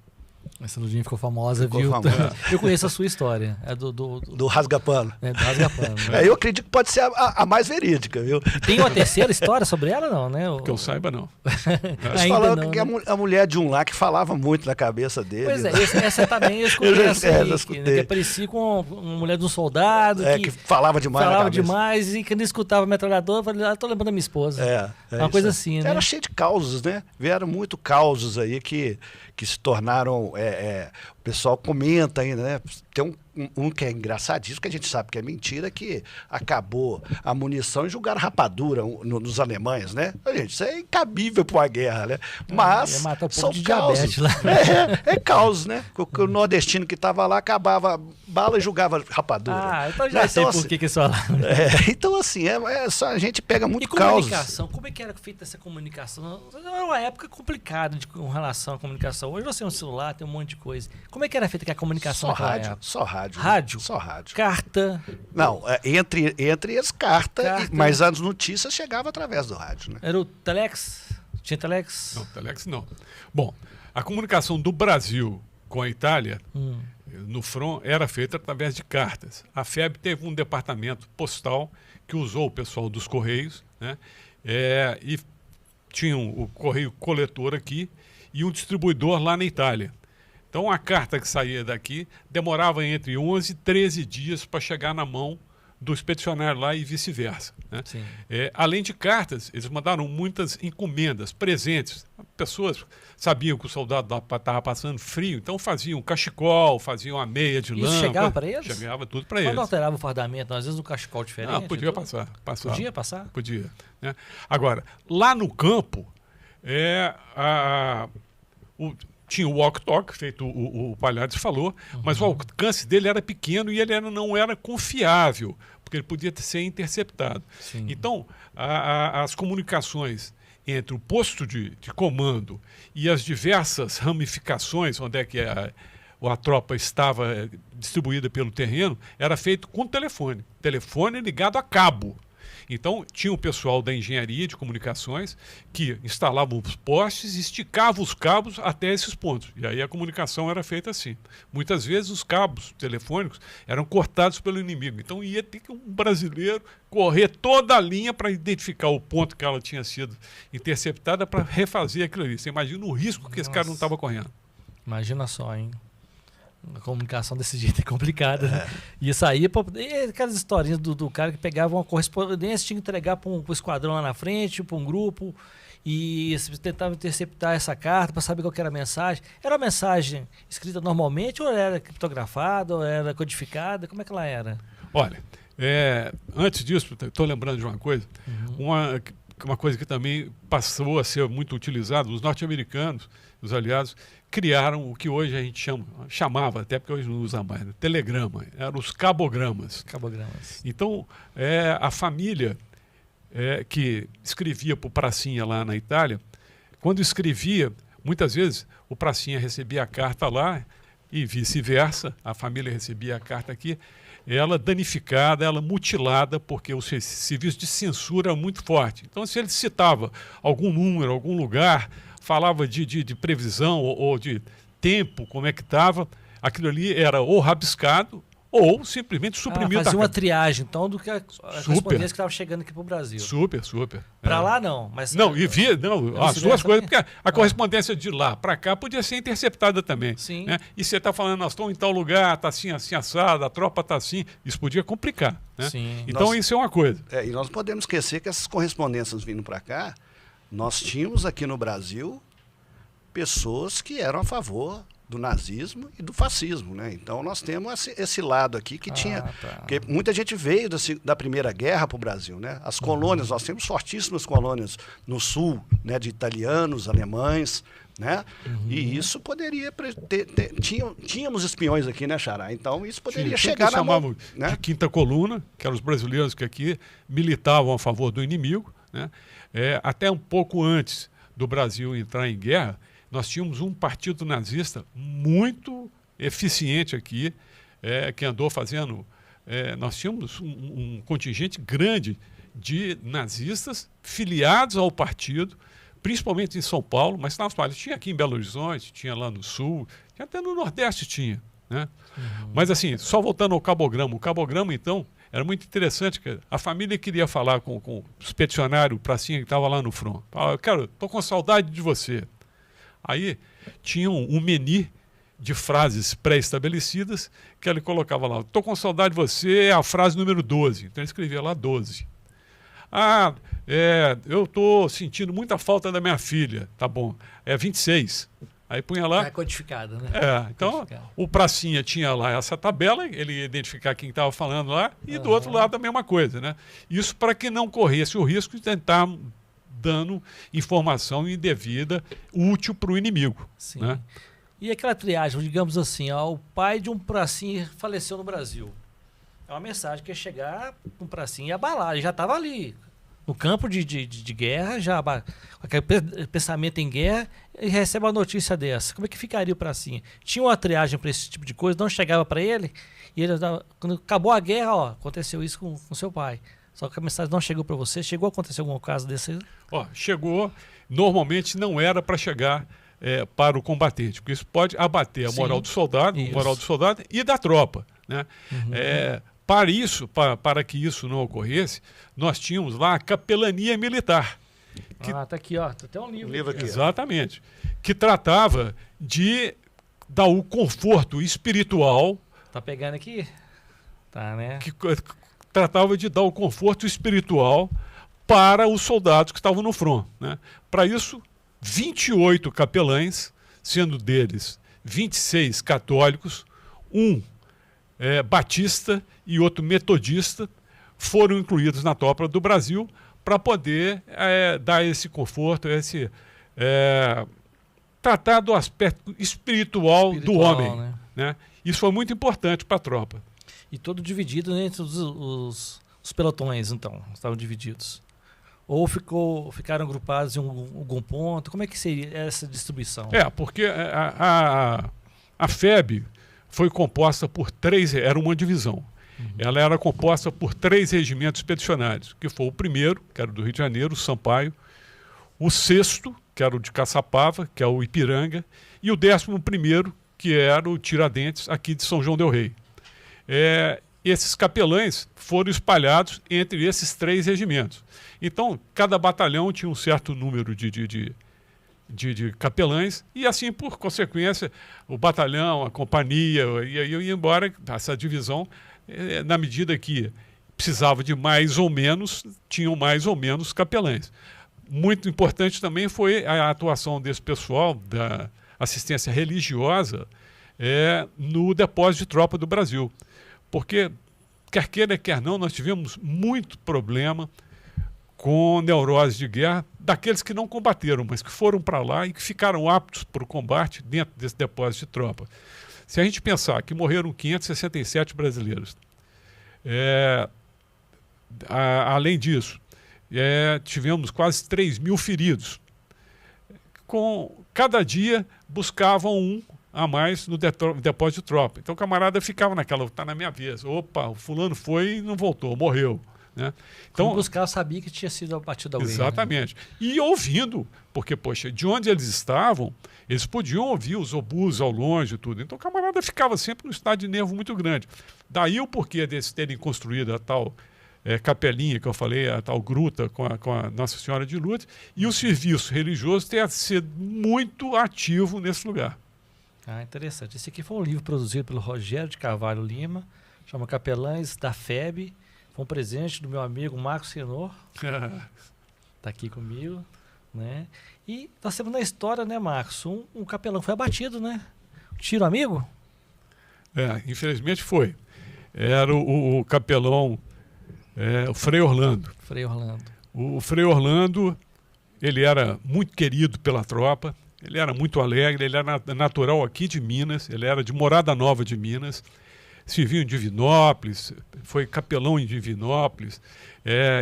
Speaker 1: Essa Lurdinha ficou famosa, viu? Famosa. Eu conheço a sua história. É
Speaker 3: do rasga-pano.
Speaker 1: Do rasga-pano.
Speaker 3: Eu acredito que pode ser a mais verídica, viu?
Speaker 1: Tem uma terceira história sobre ela, não, né?
Speaker 2: Que eu saiba, não.
Speaker 3: Eles falaram que a mulher de um lá que falava muito na cabeça dele.
Speaker 1: Pois é, essa também eu escutei. Eu escutei. Que parecia com uma mulher de um soldado.
Speaker 3: Que falava demais.
Speaker 1: Falava demais e quando escutava a metralhadora, eu falei: tô lembrando da minha esposa. Uma coisa assim, né?
Speaker 3: Era cheio de causos, né? Vieram muito causos aí que se tornaram... o pessoal comenta ainda, né? Tem um que é engraçadíssimo, que a gente sabe que é mentira, que acabou a munição e jogaram rapadura nos alemães, né? Gente, isso é incabível para uma guerra, né? Mas são causos. Causos, né? O nordestino que estava lá acabava bala e jogava rapadura.
Speaker 1: Então já sei por que isso fala.
Speaker 3: Então, assim, só a gente pega muito
Speaker 1: causos. E comunicação?
Speaker 3: Causos.
Speaker 1: Como é que era feita essa comunicação? Era uma época complicada com relação à comunicação. Hoje você tem um celular, tem um monte de coisa. Como é que era feita a comunicação?
Speaker 3: Só rádio.
Speaker 1: Rádio?
Speaker 3: Só rádio.
Speaker 1: Carta?
Speaker 3: Não, entre eles carta, mas as notícias chegavam através do rádio, né?
Speaker 1: Era o telex? Tinha telex?
Speaker 2: Não, telex não. Bom, a comunicação do Brasil com a Itália, no front, era feita através de cartas. A FEB teve um departamento postal que usou o pessoal dos Correios, né? E tinha o correio coletor aqui e um distribuidor lá na Itália. Então, a carta que saía daqui demorava entre 11 e 13 dias para chegar na mão do expedicionário lá e vice-versa, né? Além de cartas, eles mandaram muitas encomendas, presentes. Pessoas sabiam que o soldado estava passando frio, então faziam cachecol, faziam a meia de lã.
Speaker 1: Isso chegava para eles?
Speaker 2: Chegava tudo para eles.
Speaker 1: Mas não alterava o fardamento, às vezes um cachecol diferente?
Speaker 2: Não, podia passar.
Speaker 1: Podia passar?
Speaker 2: Podia. Né? Agora, lá no campo, tinha o walk-talk, feito o Palhares falou, mas o alcance dele era pequeno e ele não era confiável, porque ele podia ser interceptado.
Speaker 1: Sim.
Speaker 2: Então, as comunicações entre o posto de comando e as diversas ramificações, onde é que a tropa estava distribuída pelo terreno, era feito com telefone ligado a cabo. Então, tinha o pessoal da engenharia de comunicações que instalavam os postes e esticavam os cabos até esses pontos. E aí a comunicação era feita assim. Muitas vezes os cabos telefônicos eram cortados pelo inimigo. Então, ia ter que um brasileiro correr toda a linha para identificar o ponto que ela tinha sido interceptada para refazer aquilo ali. Você imagina o risco que esse cara não estava correndo.
Speaker 1: Imagina só, hein? A comunicação desse jeito é complicada, né? E isso aí, aquelas historinhas do cara que pegava uma correspondência, tinha que entregar para um esquadrão lá na frente, para um grupo, e tentava interceptar essa carta para saber qual que era a mensagem. Era uma mensagem escrita normalmente, ou era criptografada, ou era codificada? Como é que ela era?
Speaker 2: Olha, antes disso, estou lembrando de uma coisa, uma coisa que também passou a ser muito utilizada, os norte-americanos, os aliados, criaram o que hoje a gente chamava, até porque hoje não usa mais, né? Telegrama, eram os cabogramas. Então, a família que escrevia para o Pracinha lá na Itália, quando escrevia, muitas vezes o Pracinha recebia a carta lá e vice-versa, a família recebia a carta aqui, ela danificada, ela mutilada, porque o serviço de censura é muito forte. Então, se ele citava algum número, algum lugar, falava de previsão ou de tempo, como é que estava, aquilo ali era ou rabiscado ou simplesmente suprimido.
Speaker 1: Fazia uma triagem, então, do que a correspondência que estava chegando aqui para o Brasil.
Speaker 2: Super.
Speaker 1: Para lá, não. Mas,
Speaker 2: as duas coisas, porque a correspondência de lá para cá podia ser interceptada também.
Speaker 1: Sim.
Speaker 2: Né? E você está falando, nós estamos em tal lugar, está assim, assim, assado, a tropa está assim, isso podia complicar. Né?
Speaker 1: Sim.
Speaker 2: Então, isso é uma coisa.
Speaker 3: E nós não podemos esquecer que essas correspondências vindo para cá, nós tínhamos aqui no Brasil pessoas que eram a favor do nazismo e do fascismo, né? Então nós temos esse lado aqui que tinha... Porque muita gente veio da Primeira Guerra para o Brasil, né? As colônias, nós temos fortíssimas colônias no sul, né? De italianos, alemães, né? E isso poderia tínhamos espiões aqui, né, Xará? Então isso poderia chegar na mão, né?
Speaker 2: De quinta coluna, que eram os brasileiros que aqui militavam a favor do inimigo, né? Até um pouco antes do Brasil entrar em guerra, nós tínhamos um partido nazista muito eficiente aqui, que andou fazendo... nós tínhamos um contingente grande de nazistas filiados ao partido, principalmente em São Paulo, mas tinha aqui em Belo Horizonte, tinha lá no Sul, tinha até no Nordeste tinha. Né? Mas assim, só voltando ao cabograma. O cabograma, então, era muito interessante, que a família queria falar com o expedicionário Pracinha que estava lá no front. Estou com saudade de você. Aí tinha um menu de frases pré-estabelecidas que ele colocava lá. Estou com saudade de você, é a frase número 12. Então ele escrevia lá 12. Eu estou sentindo muita falta da minha filha. Tá bom, é 26. Aí punha lá...
Speaker 1: É codificada, né?
Speaker 2: Então o Pracinha tinha lá essa tabela, ele ia identificar quem estava falando lá, e do outro lado a mesma coisa, né? Isso para que não corresse o risco de tentar dando informação indevida, útil para o inimigo.
Speaker 1: Sim.
Speaker 2: Né?
Speaker 1: E aquela triagem, digamos assim, o pai de um Pracinha faleceu no Brasil. É uma mensagem que ia chegar um Pracinha e abalar, ele já estava ali. No campo de guerra, já com aquele pensamento em guerra, ele recebe uma notícia dessa. Como é que ficaria o Pracinha? Tinha uma triagem para esse tipo de coisa, não chegava para ele, e ele, quando acabou a guerra, aconteceu isso com seu pai. Só que a mensagem não chegou para você. Chegou a acontecer algum caso desse?
Speaker 2: Ó, chegou, normalmente não era para chegar para o combatente, porque isso pode abater a moral do soldado, e da tropa, né? Para que isso não ocorresse, nós tínhamos lá a capelania militar.
Speaker 1: Tá aqui, ó. Tem até um livro aqui.
Speaker 2: Exatamente. Que tratava de dar o conforto espiritual.
Speaker 1: Tá pegando aqui? Tá, né?
Speaker 2: Que tratava de dar o conforto espiritual para os soldados que estavam no front, né? Para isso, 28 capelães, sendo deles 26 católicos, um batista e outro metodista, foram incluídos na tropa do Brasil para poder dar esse conforto, tratar do aspecto espiritual do homem, né? Isso foi muito importante para a tropa.
Speaker 1: E todo dividido entre os pelotões, então, estavam divididos. Ou ficaram agrupados em algum ponto? Como é que seria essa distribuição?
Speaker 2: Porque a FEB foi composta por era uma divisão. Ela era composta por 3 regimentos expedicionários, que foi o primeiro, que era do Rio de Janeiro, o Sampaio, o 6º, que era o de Caçapava, que é o Ipiranga, e o 11º, que era o Tiradentes, aqui de São João del Rei. Esses capelães foram espalhados entre esses 3 regimentos. Então, cada batalhão tinha um certo número de capelães, e assim, por consequência, o batalhão, a companhia, ia embora, essa divisão, na medida que precisava de mais ou menos, tinham mais ou menos capelães. Muito importante também foi a atuação desse pessoal da assistência religiosa no depósito de tropa do Brasil. Porque, quer queira, quer não, nós tivemos muito problema com neurose de guerra daqueles que não combateram, mas que foram para lá e que ficaram aptos para o combate dentro desse depósito de tropa. Se a gente pensar que morreram 567 brasileiros, além disso, tivemos quase 3.000 feridos. Cada dia buscavam um a mais no depósito de tropa. Então o camarada ficava naquela, tá na minha vez. Opa, o fulano foi e não voltou, morreu. Né? Então,
Speaker 1: buscar, sabia que tinha sido abatido alguém.
Speaker 2: Exatamente. Né? E ouvindo, porque, poxa, de onde eles estavam, eles podiam ouvir os obus ao longe e tudo. Então o camarada ficava sempre num estado de nervo muito grande. Daí o porquê deles terem construído a tal capelinha que eu falei, a tal gruta com a Nossa Senhora de Lourdes, e o serviço religioso ter sido muito ativo nesse lugar.
Speaker 1: Interessante. Esse aqui foi um livro produzido pelo Rogério de Carvalho Lima, chama Capelães da FEB. Foi um presente do meu amigo Marcos Senor. Está aqui comigo. Né? E nós temos na história, né, Marcos? Um capelão foi abatido, né? Tiro amigo?
Speaker 2: Infelizmente foi. Era o capelão, o Frei Orlando.
Speaker 1: Frei Orlando.
Speaker 2: O Frei Orlando, ele era muito querido pela tropa. Ele era muito alegre, ele era natural aqui de Minas, ele era de Morada Nova de Minas, serviu em Divinópolis, foi capelão em Divinópolis,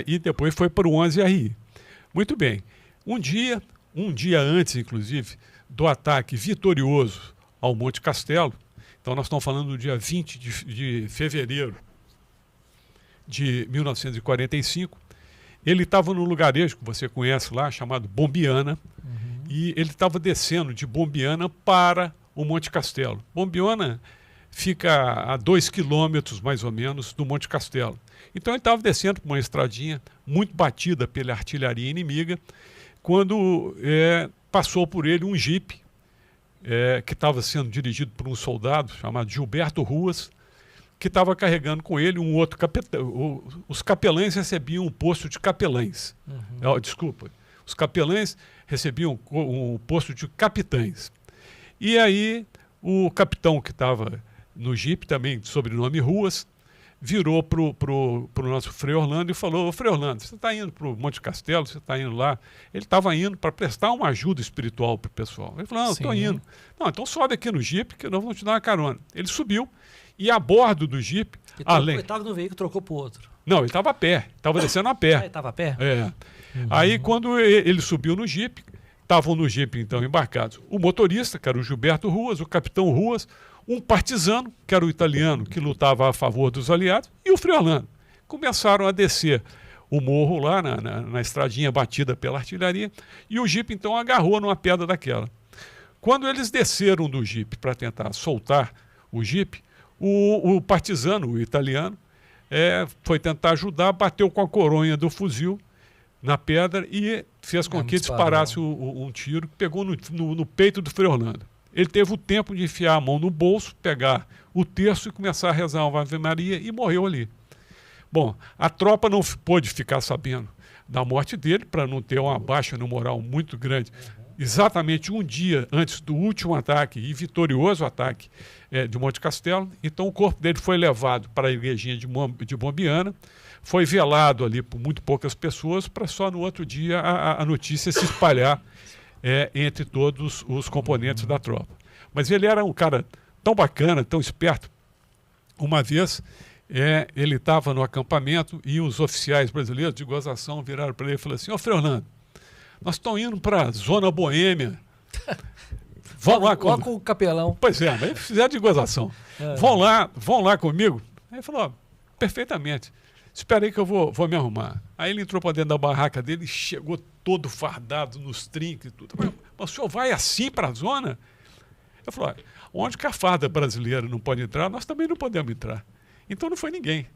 Speaker 2: e depois foi para o 11RI. Muito bem. Um dia antes, inclusive, do ataque vitorioso ao Monte Castelo, então nós estamos falando do dia 20 de fevereiro de 1945, ele estava no lugarejo que você conhece lá, chamado Bombiana, e ele estava descendo de Bombiana para o Monte Castelo. Bombiana fica a 2 quilômetros, mais ou menos, do Monte Castelo. Então ele estava descendo por uma estradinha muito batida pela artilharia inimiga, quando passou por ele um jipe que estava sendo dirigido por um soldado chamado Gilberto Ruas, que estava carregando com ele um outro capelão. Os capelães recebiam um posto de capelães. Os capelães recebiam um posto de capitães. E aí o capitão que estava no jipe, também de sobrenome Ruas, virou para o nosso Frei Orlando e falou: Frei Orlando, você está indo para o Monte Castelo, você está indo lá? Ele estava indo para prestar uma ajuda espiritual para o pessoal. Ele falou: não, estou indo. Não, então sobe aqui no jipe que nós vamos te dar uma carona. Ele subiu e a bordo do jipe...
Speaker 1: Ele estava no veículo, trocou para o outro.
Speaker 2: Não, ele estava a pé, estava descendo a pé.
Speaker 1: Ele estava a pé?
Speaker 2: Aí quando ele subiu no jipe, estavam no jipe então embarcados o motorista, que era o Gilberto Ruas, o capitão Ruas, um partisano, que era o italiano, que lutava a favor dos aliados, e o Frei Orlando. Começaram a descer o morro lá, na estradinha batida pela artilharia, e o jipe então agarrou numa pedra daquela. Quando eles desceram do jipe para tentar soltar o jipe, o partisano, o italiano, foi tentar ajudar, bateu com a coronha do fuzil na pedra e fez com que disparasse um tiro que pegou no peito do Frei Orlando. Ele teve o tempo de enfiar a mão no bolso, pegar o terço e começar a rezar uma Ave Maria e morreu ali. Bom, a tropa não pôde ficar sabendo da morte dele para não ter uma baixa no moral muito grande. Exatamente um dia antes do último ataque e vitorioso ataque de Monte Castelo. Então o corpo dele foi levado para a igrejinha de Bombiana, foi velado ali por muito poucas pessoas para só no outro dia a notícia se espalhar entre todos os componentes da tropa. Mas ele era um cara tão bacana, tão esperto. Uma vez ele estava no acampamento e os oficiais brasileiros de gozação viraram para ele e falaram assim: ô Frei Orlando, nós estamos indo para a zona boêmia. Vão lá
Speaker 1: com o capelão.
Speaker 2: Pois é, mas fizeram de gozação. Vão lá comigo. Aí ele falou: perfeitamente. Espera aí que eu vou me arrumar. Aí ele entrou para dentro da barraca dele e chegou todo fardado nos trinques e tudo. Mas o senhor vai assim para a zona? Eu falei: onde que a farda brasileira não pode entrar, nós também não podemos entrar. Então não foi ninguém.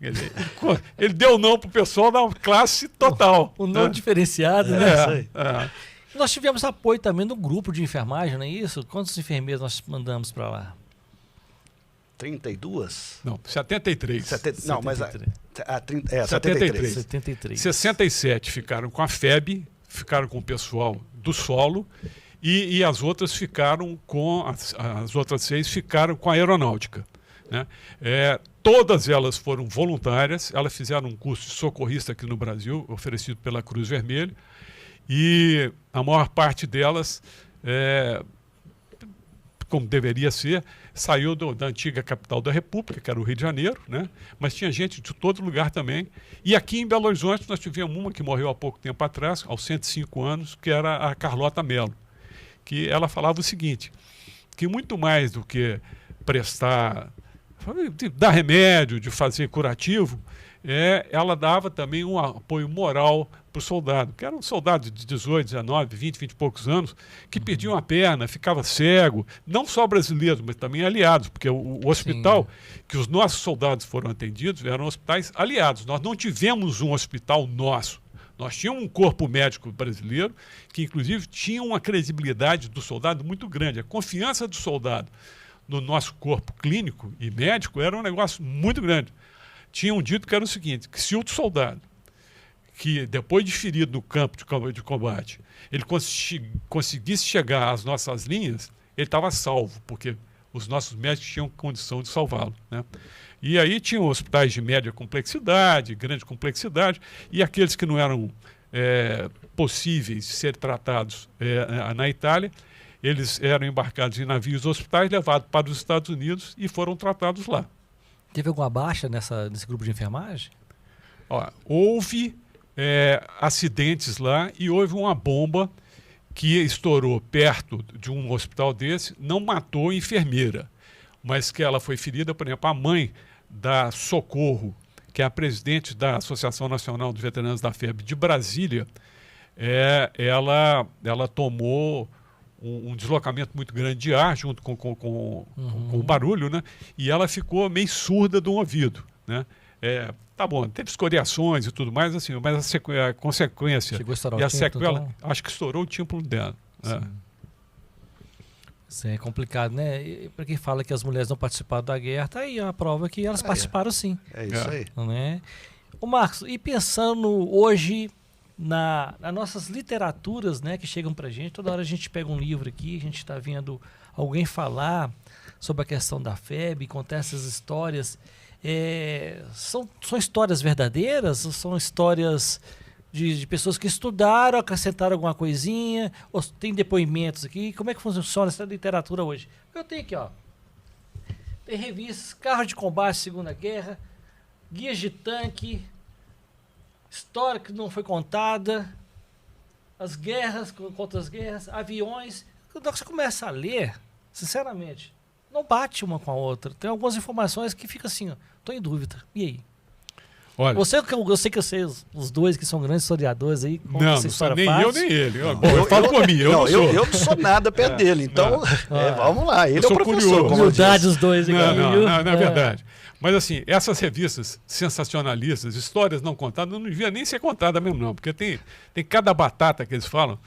Speaker 2: Ele deu não para o pessoal da classe total.
Speaker 1: O não diferenciado, né?
Speaker 2: Nós
Speaker 1: tivemos apoio também no grupo de enfermagem, não é isso? Quantos enfermeiros nós mandamos para lá?
Speaker 3: 32?
Speaker 2: Não, 73.
Speaker 3: Não, mas
Speaker 2: 73.
Speaker 1: 73.
Speaker 2: 67 ficaram com a FEB, ficaram com o pessoal do solo e as outras ficaram com as outras 6 ficaram com a aeronáutica, né? Todas elas foram voluntárias, elas fizeram um curso de socorrista aqui no Brasil, oferecido pela Cruz Vermelha, e a maior parte delas, como deveria ser, saiu da antiga capital da República, que era o Rio de Janeiro, né? Mas tinha gente de todo lugar também. E aqui em Belo Horizonte nós tivemos uma que morreu há pouco tempo atrás, aos 105 anos, que era a Carlota Mello, que ela falava o seguinte, que muito mais do que dar remédio, de fazer curativo, ela dava também um apoio moral para o soldado, que era um soldado de 18, 19, 20 e poucos anos, que perdia uma perna, ficava cego, não só brasileiros, mas também aliados, porque o hospital que os nossos soldados foram atendidos eram hospitais aliados. Nós não tivemos um hospital nosso. Nós tínhamos um corpo médico brasileiro que, inclusive, tinha uma credibilidade do soldado muito grande. A confiança do soldado no nosso corpo clínico e médico era um negócio muito grande. Tinham dito que era o seguinte, que se o soldado, que depois de ferido no campo de combate, ele conseguisse chegar às nossas linhas, ele estava salvo, porque os nossos médicos tinham condição de salvá-lo, né? E aí tinham hospitais de média complexidade, grande complexidade, e aqueles que não eram possíveis de ser tratados na Itália, eles eram embarcados em navios hospitais, levados para os Estados Unidos e foram tratados lá.
Speaker 1: Teve alguma baixa nesse grupo de enfermagem?
Speaker 2: Houve acidentes lá e houve uma bomba que estourou perto de um hospital desse, não matou a enfermeira, mas que ela foi ferida. Por exemplo, a mãe da Socorro, que é a presidente da Associação Nacional de Veteranos da FEB de Brasília, ela tomou um deslocamento muito grande de ar junto com o barulho, né? E ela ficou meio surda de um ouvido, né? Tá bom, teve escoriações e tudo mais, assim, mas a consequência
Speaker 1: chegou a estourar
Speaker 2: e
Speaker 1: a
Speaker 2: sequela,
Speaker 1: então?
Speaker 2: acho que estourou o tímpano dela.
Speaker 1: Isso é complicado, né? Para quem fala que as mulheres não participaram da guerra, tá aí a prova que elas participaram sim.
Speaker 3: É isso aí.
Speaker 1: Né? Ô Marcos, e pensando hoje nas nossas literaturas, né, que chegam pra gente, toda hora a gente pega um livro aqui, a gente está vendo alguém falar sobre a questão da FEB, contar essas histórias. São histórias verdadeiras? Ou são histórias de pessoas que estudaram, acrescentaram alguma coisinha? Ou tem depoimentos aqui? Como é que funciona essa literatura hoje? Eu tenho aqui, ó. Tem revistas, carros de combate Segunda Guerra, guias de tanque, história que não foi contada, as guerras contra as guerras, aviões. Quando você começa a ler, sinceramente, não bate uma com a outra. Tem algumas informações que fica assim, ó, tô em dúvida. E aí?
Speaker 2: Olha,
Speaker 1: eu sei que vocês, os dois que são grandes historiadores aí, contam
Speaker 2: não,
Speaker 1: essa
Speaker 2: não sou
Speaker 1: história
Speaker 2: nem
Speaker 1: fácil.
Speaker 2: eu nem ele. Bom, eu falo por mim, eu não sou.
Speaker 3: Eu não sou nada perto dele, então vamos lá, ele é o
Speaker 2: sou
Speaker 3: professor.
Speaker 2: curioso.
Speaker 3: Como eu disse.
Speaker 1: Humildade os dois.
Speaker 2: Não, é verdade. Mas assim, essas revistas sensacionalistas, histórias não contadas, não devia nem ser contada mesmo não, porque tem cada batata que eles falam.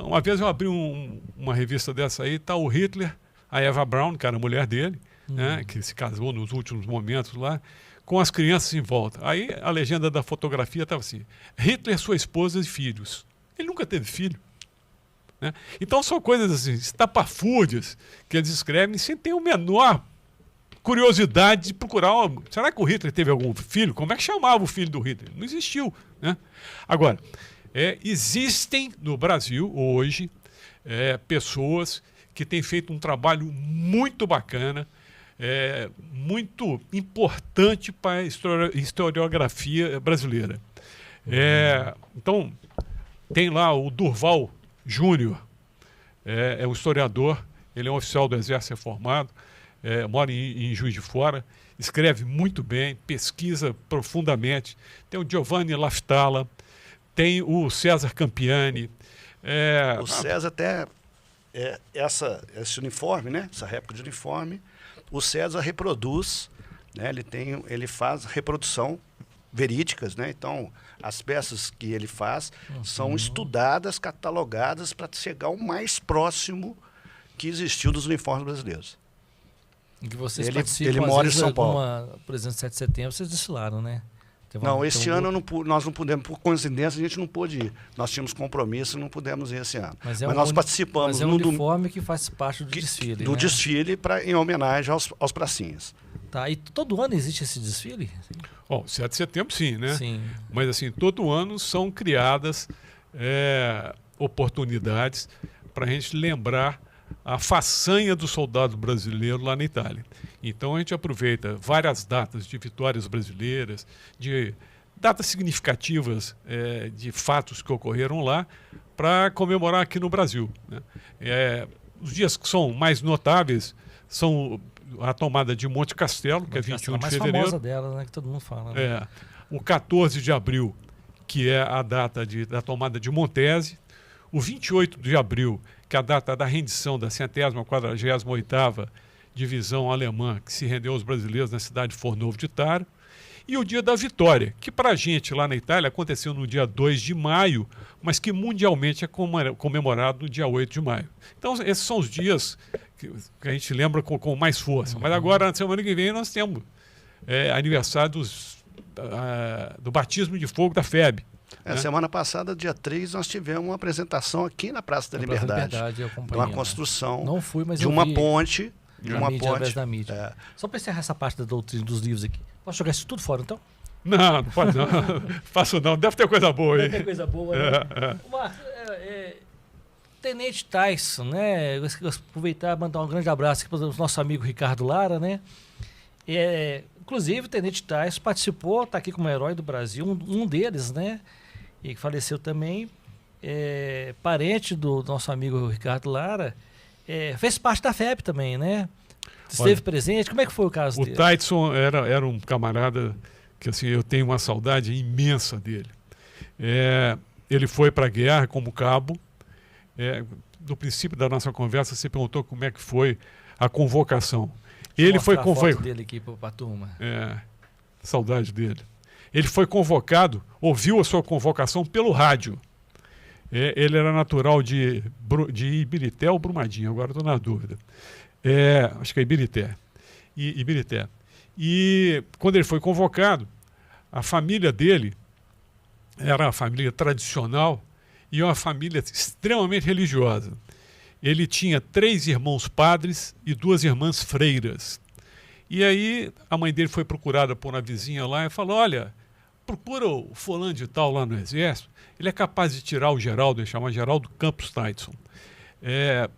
Speaker 2: Uma vez eu abri uma revista dessa aí, tá o Hitler, a Eva Braun, que era a mulher dele, né, que se casou nos últimos momentos lá, com as crianças em volta. Aí a legenda da fotografia estava assim, Hitler, sua esposa e filhos. Ele nunca teve filho. Né? Então são coisas assim, estapafúrdias, que eles escrevem sem ter o menor curiosidade de procurar. Será que o Hitler teve algum filho? Como é que chamava o filho do Hitler? Não existiu. Né? Agora, existem no Brasil hoje pessoas que têm feito um trabalho muito bacana, muito importante para a historiografia brasileira. Então, tem lá o Durval Júnior, é um historiador, ele é um oficial do Exército reformado, mora em Juiz de Fora, escreve muito bem, pesquisa profundamente. Tem o Giovanni Laftala, tem o César Campiani.
Speaker 3: O César até, esse uniforme, né? Essa réplica de uniforme, o César reproduz, né? Ele faz reprodução verídicas, né? Então, as peças que ele faz são estudadas, catalogadas para chegar o mais próximo que existiu dos uniformes brasileiros.
Speaker 1: Em que vocês
Speaker 3: Ele
Speaker 1: participam,
Speaker 3: mora
Speaker 1: às vezes,
Speaker 3: em São Paulo.
Speaker 1: por exemplo, 7 de setembro, vocês desfilaram, né?
Speaker 3: Não, este ano nós não pudemos, por coincidência, a gente não pôde ir. Nós tínhamos compromisso e não pudemos ir esse ano.
Speaker 1: Mas
Speaker 3: nós participamos
Speaker 1: mas é um uniforme que faz parte do desfile,
Speaker 3: do
Speaker 1: né?
Speaker 3: desfile em homenagem aos pracinhas.
Speaker 1: Tá, e todo ano existe esse desfile?
Speaker 2: Bom, 7 de setembro sim, né?
Speaker 1: Sim.
Speaker 2: Mas assim, todo ano são criadas oportunidades para a gente lembrar a façanha do soldado brasileiro lá na Itália. Então a gente aproveita várias datas de vitórias brasileiras, de datas significativas de fatos que ocorreram lá, para comemorar aqui no Brasil. Né? Os dias que são mais notáveis são a tomada de Monte Castelo, que é 21 de fevereiro.
Speaker 1: A mais famosa dela, né, que todo mundo fala. Né?
Speaker 2: O 14 de abril, que é a data da tomada de Montese. O 28 de abril, que é a data da rendição da 148ª Divisão Alemã, que se rendeu aos brasileiros na cidade de Fornovo de Taro. E o dia da vitória, que para a gente lá na Itália aconteceu no dia 2 de maio, mas que mundialmente é comemorado no dia 8 de maio. Então, esses são os dias que a gente lembra com mais força. Mas agora, na semana que vem, nós temos aniversário do batismo de fogo da FEB.
Speaker 3: Semana passada, dia 3, nós tivemos uma apresentação aqui na Praça da Liberdade. De uma construção
Speaker 1: não fui, mas
Speaker 3: de uma ponte.
Speaker 1: De uma ponte. Da mídia. Só para encerrar essa parte da doutrina dos livros aqui. Posso jogar isso tudo fora, então?
Speaker 2: Não pode não. Faço não. Deve ter coisa boa aí.
Speaker 1: Deve ter coisa boa, né? Tenente Tyson, né? Eu aproveitar e mandar um grande abraço aqui para o nosso amigo Ricardo Lara, né? Inclusive, o Tenente Tyson participou, está aqui como herói do Brasil, um deles, né? E que faleceu também, parente do nosso amigo Ricardo Lara, fez parte da FEB também, né? Esteve presente, como é que foi o caso dele?
Speaker 2: O Tyson era um camarada que assim, eu tenho uma saudade imensa dele. Ele foi para a guerra como cabo. No princípio da nossa conversa, você perguntou como é que foi a convocação. Ele foi convocado.
Speaker 1: Foto dele aqui para a turma.
Speaker 2: Saudade dele. Ele foi convocado, ouviu a sua convocação pelo rádio. Ele era natural de Ibirité ou Brumadinho, agora estou na dúvida. Acho que é Ibirité. Ibirité. E quando ele foi convocado, a família dele era uma família tradicional e uma família extremamente religiosa. Ele tinha 3 irmãos padres e 2 irmãs freiras. E aí a mãe dele foi procurada por uma vizinha lá e falou, olha, procura o fulano de tal lá no exército, ele é capaz de tirar o Geraldo, ele chama Geraldo Campos Tyson.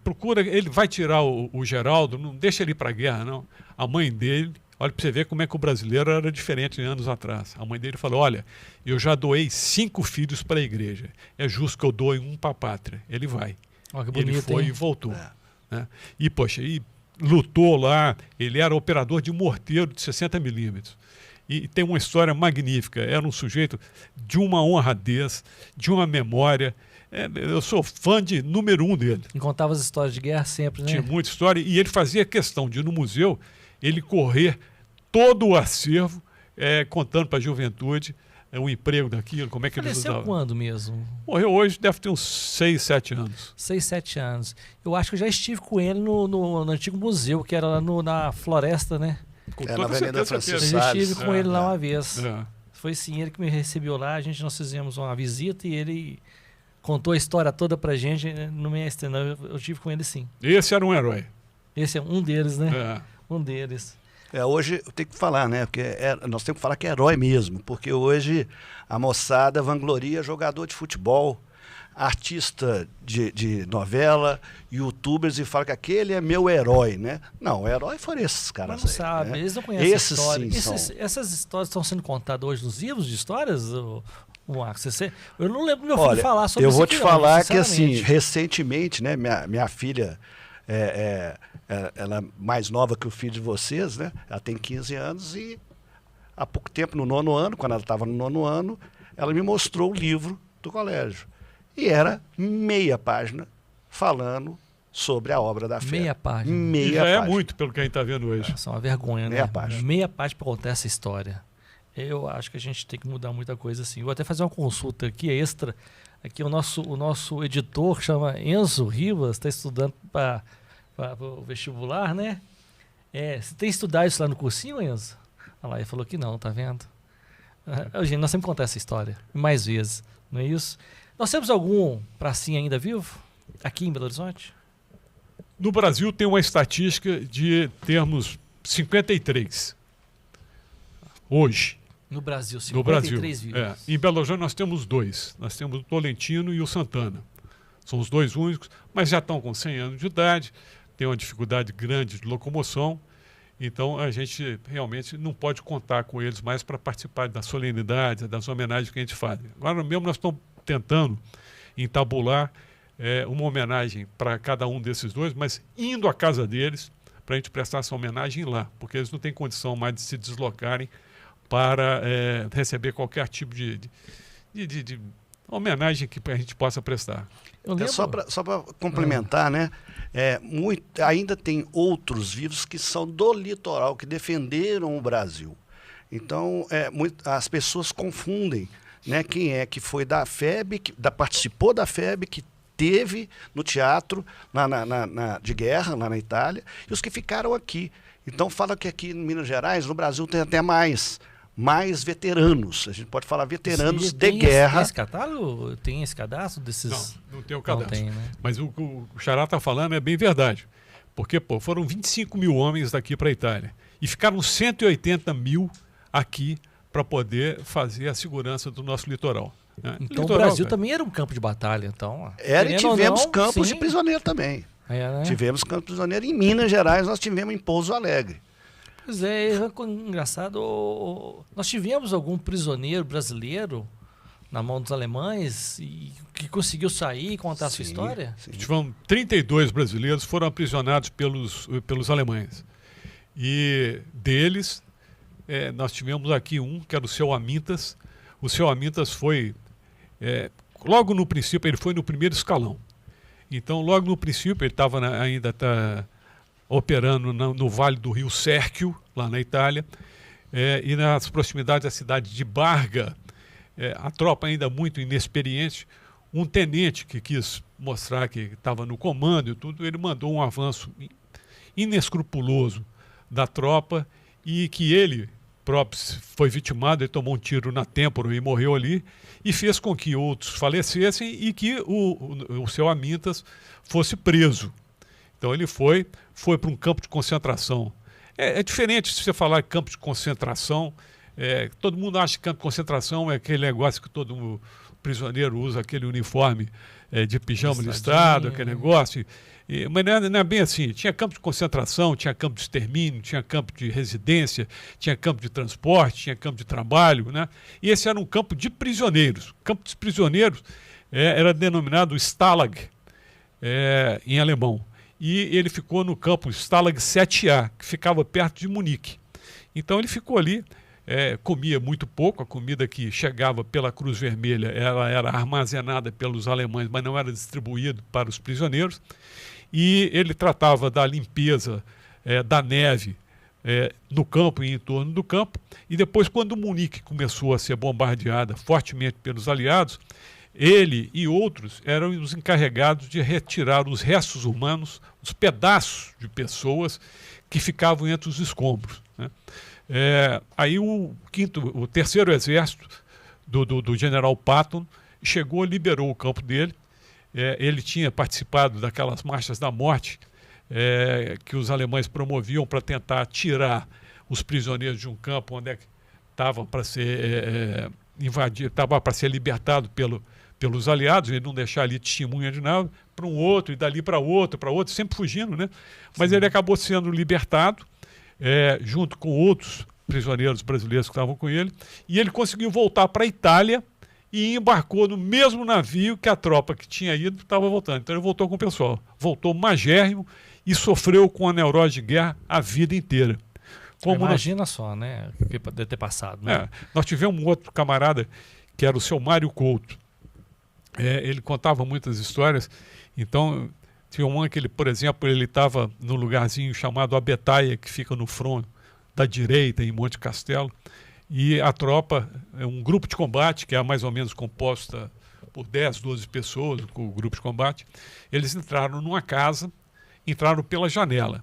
Speaker 2: Procura, ele vai tirar o Geraldo, não deixa ele ir para a guerra, não. A mãe dele, olha para você ver como é que o brasileiro era diferente de anos atrás. A mãe dele falou, olha, eu já doei 5 filhos para a igreja, é justo que eu doe um para a pátria. Ele vai.
Speaker 1: Oh, que bonito,
Speaker 2: ele foi
Speaker 1: hein?
Speaker 2: e voltou. Né? E, poxa, lutou lá, ele era operador de morteiro de 60 milímetros. e tem uma história magnífica. Era um sujeito de uma honradez, de uma memória. Eu sou fã de número 1 dele.
Speaker 1: E contava as histórias de guerra sempre, né?
Speaker 2: Tinha muita história e ele fazia questão de, no museu, ele correr todo o acervo, contando para a juventude o emprego daquilo, como é que eles usavam.
Speaker 1: Faleceu quando mesmo?
Speaker 2: Morreu hoje, deve ter uns 6, 7 anos.
Speaker 1: 6, 7 anos. Eu acho que eu já estive com ele no antigo museu, que era lá na floresta, né?
Speaker 2: Com
Speaker 3: na
Speaker 2: toda
Speaker 3: Avenida
Speaker 2: certeza.
Speaker 3: Francisco
Speaker 1: Eu já
Speaker 3: Salles.
Speaker 1: estive com ele lá uma vez.
Speaker 2: É.
Speaker 1: Foi sim ele que me recebeu lá, nós fizemos uma visita e ele contou a história toda pra gente no mestre. Eu tive com ele sim.
Speaker 2: Esse era um herói.
Speaker 1: Esse é um deles, né?
Speaker 2: É.
Speaker 1: Um deles.
Speaker 3: Hoje eu tenho que falar, né? Porque nós temos que falar que é herói mesmo, porque hoje a moçada vangloria jogador de futebol, artista de novela, youtubers e fala que aquele é meu herói, né? Não, o herói foram esses caras.
Speaker 1: Mas não
Speaker 3: aí,
Speaker 1: sabe,
Speaker 3: né?
Speaker 1: eles não conhecem
Speaker 3: Esses
Speaker 1: a história.
Speaker 3: sim são.
Speaker 1: Essas histórias estão sendo contadas hoje nos livros de histórias, o Marcos? Eu não lembro do meu filho
Speaker 3: Olha,
Speaker 1: falar sobre
Speaker 3: eu
Speaker 1: isso
Speaker 3: vou
Speaker 1: aqui,
Speaker 3: te
Speaker 1: não,
Speaker 3: falar que assim,
Speaker 1: sinceramente.
Speaker 3: recentemente, né, minha filha ela é mais nova que o filho de vocês, né? Ela tem 15 anos e há pouco tempo, no 9º ano, quando ela estava no 9º ano, ela me mostrou o livro do colégio. E era meia página falando sobre a obra da fé.
Speaker 1: Meia página.
Speaker 2: E já é muito pelo que a gente está vendo hoje.
Speaker 1: Isso é uma vergonha, né?
Speaker 3: Meia página.
Speaker 1: Meia página para contar essa história. Eu acho que a gente tem que mudar muita coisa assim. Vou até fazer uma consulta aqui, extra. Aqui o nosso editor, chama Enzo Rivas, está estudando para o vestibular, né? Você tem estudado isso lá no cursinho, Enzo? Olha lá, ele falou que não, tá vendo? Gente, nós sempre contamos essa história, mais vezes, não é isso? Nós temos algum pracinha ainda vivo? Aqui em Belo Horizonte?
Speaker 2: No Brasil tem uma estatística de termos 53. Hoje.
Speaker 1: No Brasil,
Speaker 2: No Brasil.
Speaker 1: 53 vivos.
Speaker 2: Em Belo Horizonte nós temos 2. Nós temos o Tolentino e o Santana. São os 2 únicos, mas já estão com 100 anos de idade, têm uma dificuldade grande de locomoção. Então a gente realmente não pode contar com eles mais para participar das solenidades, das homenagens que a gente faz. Agora mesmo nós estamos tentando entabular uma homenagem para cada um desses 2, mas indo à casa deles para a gente prestar essa homenagem lá, porque eles não têm condição mais de se deslocarem para receber qualquer tipo de homenagem que a gente possa prestar.
Speaker 3: Só para complementar, né? Ainda tem outros vivos que são do litoral, que defenderam o Brasil. Então, as pessoas confundem, né, quem é que foi da FEB, participou da FEB, que teve no teatro de guerra, lá na Itália, e os que ficaram aqui. Então, fala que aqui em Minas Gerais, no Brasil, tem até mais veteranos. A gente pode falar veteranos de guerra.
Speaker 1: Tem esse catálogo? Tem esse cadastro desses?
Speaker 2: Não tem o cadastro.
Speaker 1: Não tem, né?
Speaker 2: Mas o Xará está falando é bem verdade. Porque foram 25 mil homens daqui para a Itália. E ficaram 180 mil aqui para poder fazer a segurança do nosso litoral. Né?
Speaker 1: Então o Brasil também era um campo de batalha. Então,
Speaker 3: e tivemos campos
Speaker 1: sim.
Speaker 3: de prisioneiro também.
Speaker 1: Né?
Speaker 3: Tivemos campos de prisioneiro em Minas Gerais, nós tivemos em Pouso Alegre.
Speaker 1: Pois é, engraçado. Nós tivemos algum prisioneiro brasileiro na mão dos alemães e que conseguiu sair e contar a sua história?
Speaker 3: Sim.
Speaker 2: Tivemos 32 brasileiros foram aprisionados pelos alemães. E deles, nós tivemos aqui um, que era o seu Amintas. O seu Amintas foi, logo no princípio, ele foi no primeiro escalão. Então, logo no princípio, ele estava ainda operando no Vale do Rio Sérquio, lá na Itália, e nas proximidades da cidade de Barga, a tropa ainda muito inexperiente, um tenente que quis mostrar que estava no comando e tudo, ele mandou um avanço inescrupuloso da tropa e que ele próprio foi vitimado, ele tomou um tiro na têmpora e morreu ali, e fez com que outros falecessem e que o seu Amintas fosse preso. Então ele foi para um campo de concentração. É diferente se você falar em campo de concentração. Todo mundo acha que campo de concentração é aquele negócio que todo prisioneiro usa, aquele uniforme de pijama listrado, aquele negócio. Mas não é bem assim. Tinha campo de concentração, tinha campo de extermínio, tinha campo de residência, tinha campo de transporte, tinha campo de trabalho. Né? E esse era um campo de prisioneiros. O campo de prisioneiros era denominado Stalag, em alemão. E ele ficou no campo Stalag 7A, que ficava perto de Munique. Então ele ficou ali comia muito pouco. A comida que chegava pela Cruz Vermelha ela era armazenada pelos alemães, mas não era distribuída para os prisioneiros. E ele tratava da limpeza da neve no campo e em torno do campo. E depois, quando Munique começou a ser bombardeada fortemente pelos aliados, ele e outros eram os encarregados de retirar os restos humanos, os pedaços de pessoas que ficavam entre os escombros, né? Aí o terceiro exército do general Patton chegou, liberou o campo dele. Ele tinha participado daquelas marchas da morte que os alemães promoviam para tentar tirar os prisioneiros de um campo onde estavam para ser invadido, estava para ser libertado pelos aliados, ele não deixar ali testemunha de nada, para um outro, e dali para outro, sempre fugindo, né? Mas
Speaker 1: Sim.
Speaker 2: ele acabou sendo libertado, junto com outros prisioneiros brasileiros que estavam com ele, e ele conseguiu voltar para a Itália e embarcou no mesmo navio que a tropa que tinha ido estava voltando. Então ele voltou com o pessoal, voltou magérrimo e sofreu com a neurose de guerra a vida inteira.
Speaker 1: Imagina só, né? O que poderia ter passado, né?
Speaker 2: Nós tivemos um outro camarada que era o seu Mário Couto. Ele contava muitas histórias. Então, tinha uma que ele, por exemplo, ele estava num lugarzinho chamado Abetaia, que fica no front da direita, em Monte Castelo, e a tropa, um grupo de combate, que é mais ou menos composta por 10, 12 pessoas, com o grupo de combate, eles entraram numa casa, entraram pela janela.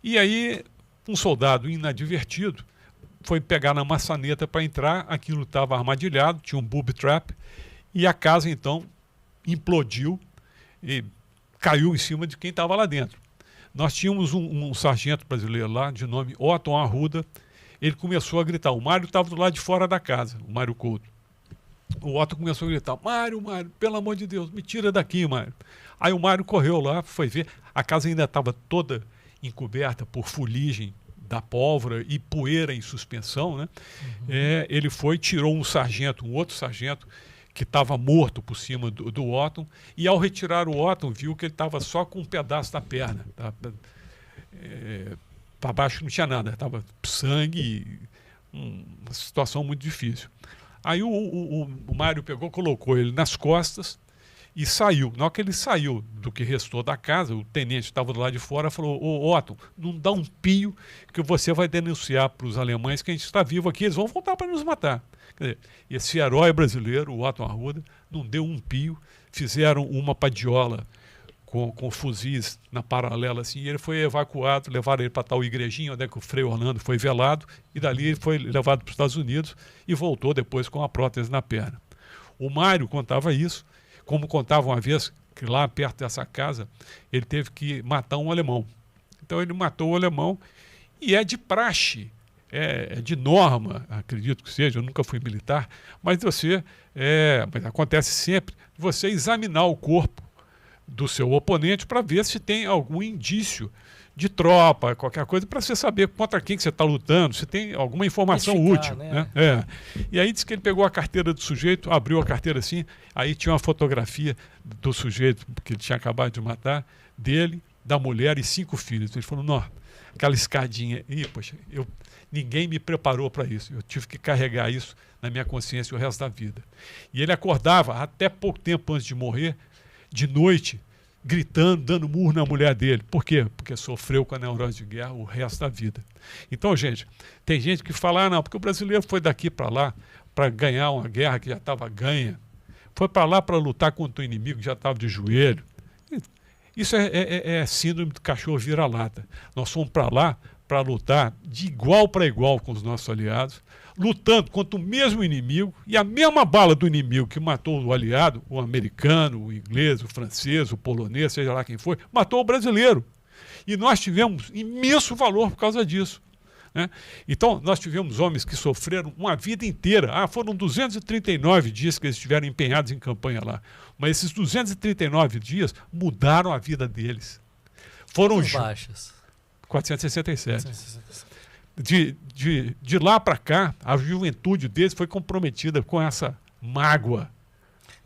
Speaker 2: E aí, um soldado inadvertido foi pegar na maçaneta para entrar, aquilo estava armadilhado, tinha um booby trap, e a casa, então, implodiu e caiu em cima de quem estava lá dentro. Nós tínhamos um sargento brasileiro lá, de nome Otton Arruda. Ele começou a gritar. O Mário estava do lado de fora da casa, o Mário Couto. O Otton começou a gritar: Mário, pelo amor de Deus, me tira daqui, Mário. Aí o Mário correu lá, foi ver. A casa ainda estava toda encoberta por fuligem da pólvora e poeira em suspensão, né? Ele foi, tirou um outro sargento, que estava morto por cima do Otton, e ao retirar o Otton, viu que ele estava só com um pedaço da perna. Para baixo não tinha nada, estava sangue, uma situação muito difícil. Aí o Mário pegou, colocou ele nas costas e saiu. Na hora que ele saiu do que restou da casa, o tenente estava do lado de fora, falou: ô Otton, não dá um pio que você vai denunciar para os alemães que a gente está vivo aqui, eles vão voltar para nos matar. Quer dizer, esse herói brasileiro, o Otton Arruda, não deu um pio, fizeram uma padiola com fuzis na paralela assim, e ele foi evacuado, levaram ele para tal igrejinha onde é que o Frei Orlando foi velado, e dali ele foi levado para os Estados Unidos e voltou depois com a prótese na perna. O Mário contava isso, como contava uma vez que lá perto dessa casa ele teve que matar um alemão. Então ele matou o alemão, e é de praxe, é de norma, acredito que seja, eu nunca fui militar, mas mas acontece sempre, você examinar o corpo do seu oponente para ver se tem algum indício de tropa, qualquer coisa, para você saber contra quem que você está lutando, se tem alguma informação útil, né? E aí disse que ele pegou a carteira do sujeito, abriu a carteira assim, aí tinha uma fotografia do sujeito que ele tinha acabado de matar, dele, da mulher e 5 filhos. Ele falou: não, aquela escadinha, poxa, ninguém me preparou para isso, eu tive que carregar isso na minha consciência o resto da vida. E ele acordava até pouco tempo antes de morrer, de noite, gritando, dando murro na mulher dele. Por quê? Porque sofreu com a neurose de guerra o resto da vida. Então, gente, tem gente que fala: não, porque o brasileiro foi daqui para lá para ganhar uma guerra que já estava ganha, foi para lá para lutar contra o inimigo que já estava de joelho. Isso é síndrome do cachorro vira-lata. Nós fomos para lá para lutar de igual para igual com os nossos aliados, lutando contra o mesmo inimigo, e a mesma bala do inimigo que matou o aliado, o americano, o inglês, o francês, o polonês, seja lá quem foi, matou o brasileiro. E nós tivemos imenso valor por causa disso, né? Então, nós tivemos homens que sofreram uma vida inteira. Foram 239 dias que eles estiveram empenhados em campanha lá. Mas esses 239 dias mudaram a vida deles. Foram
Speaker 1: baixas.
Speaker 2: 467. De lá para cá, a juventude deles foi comprometida com essa mágoa.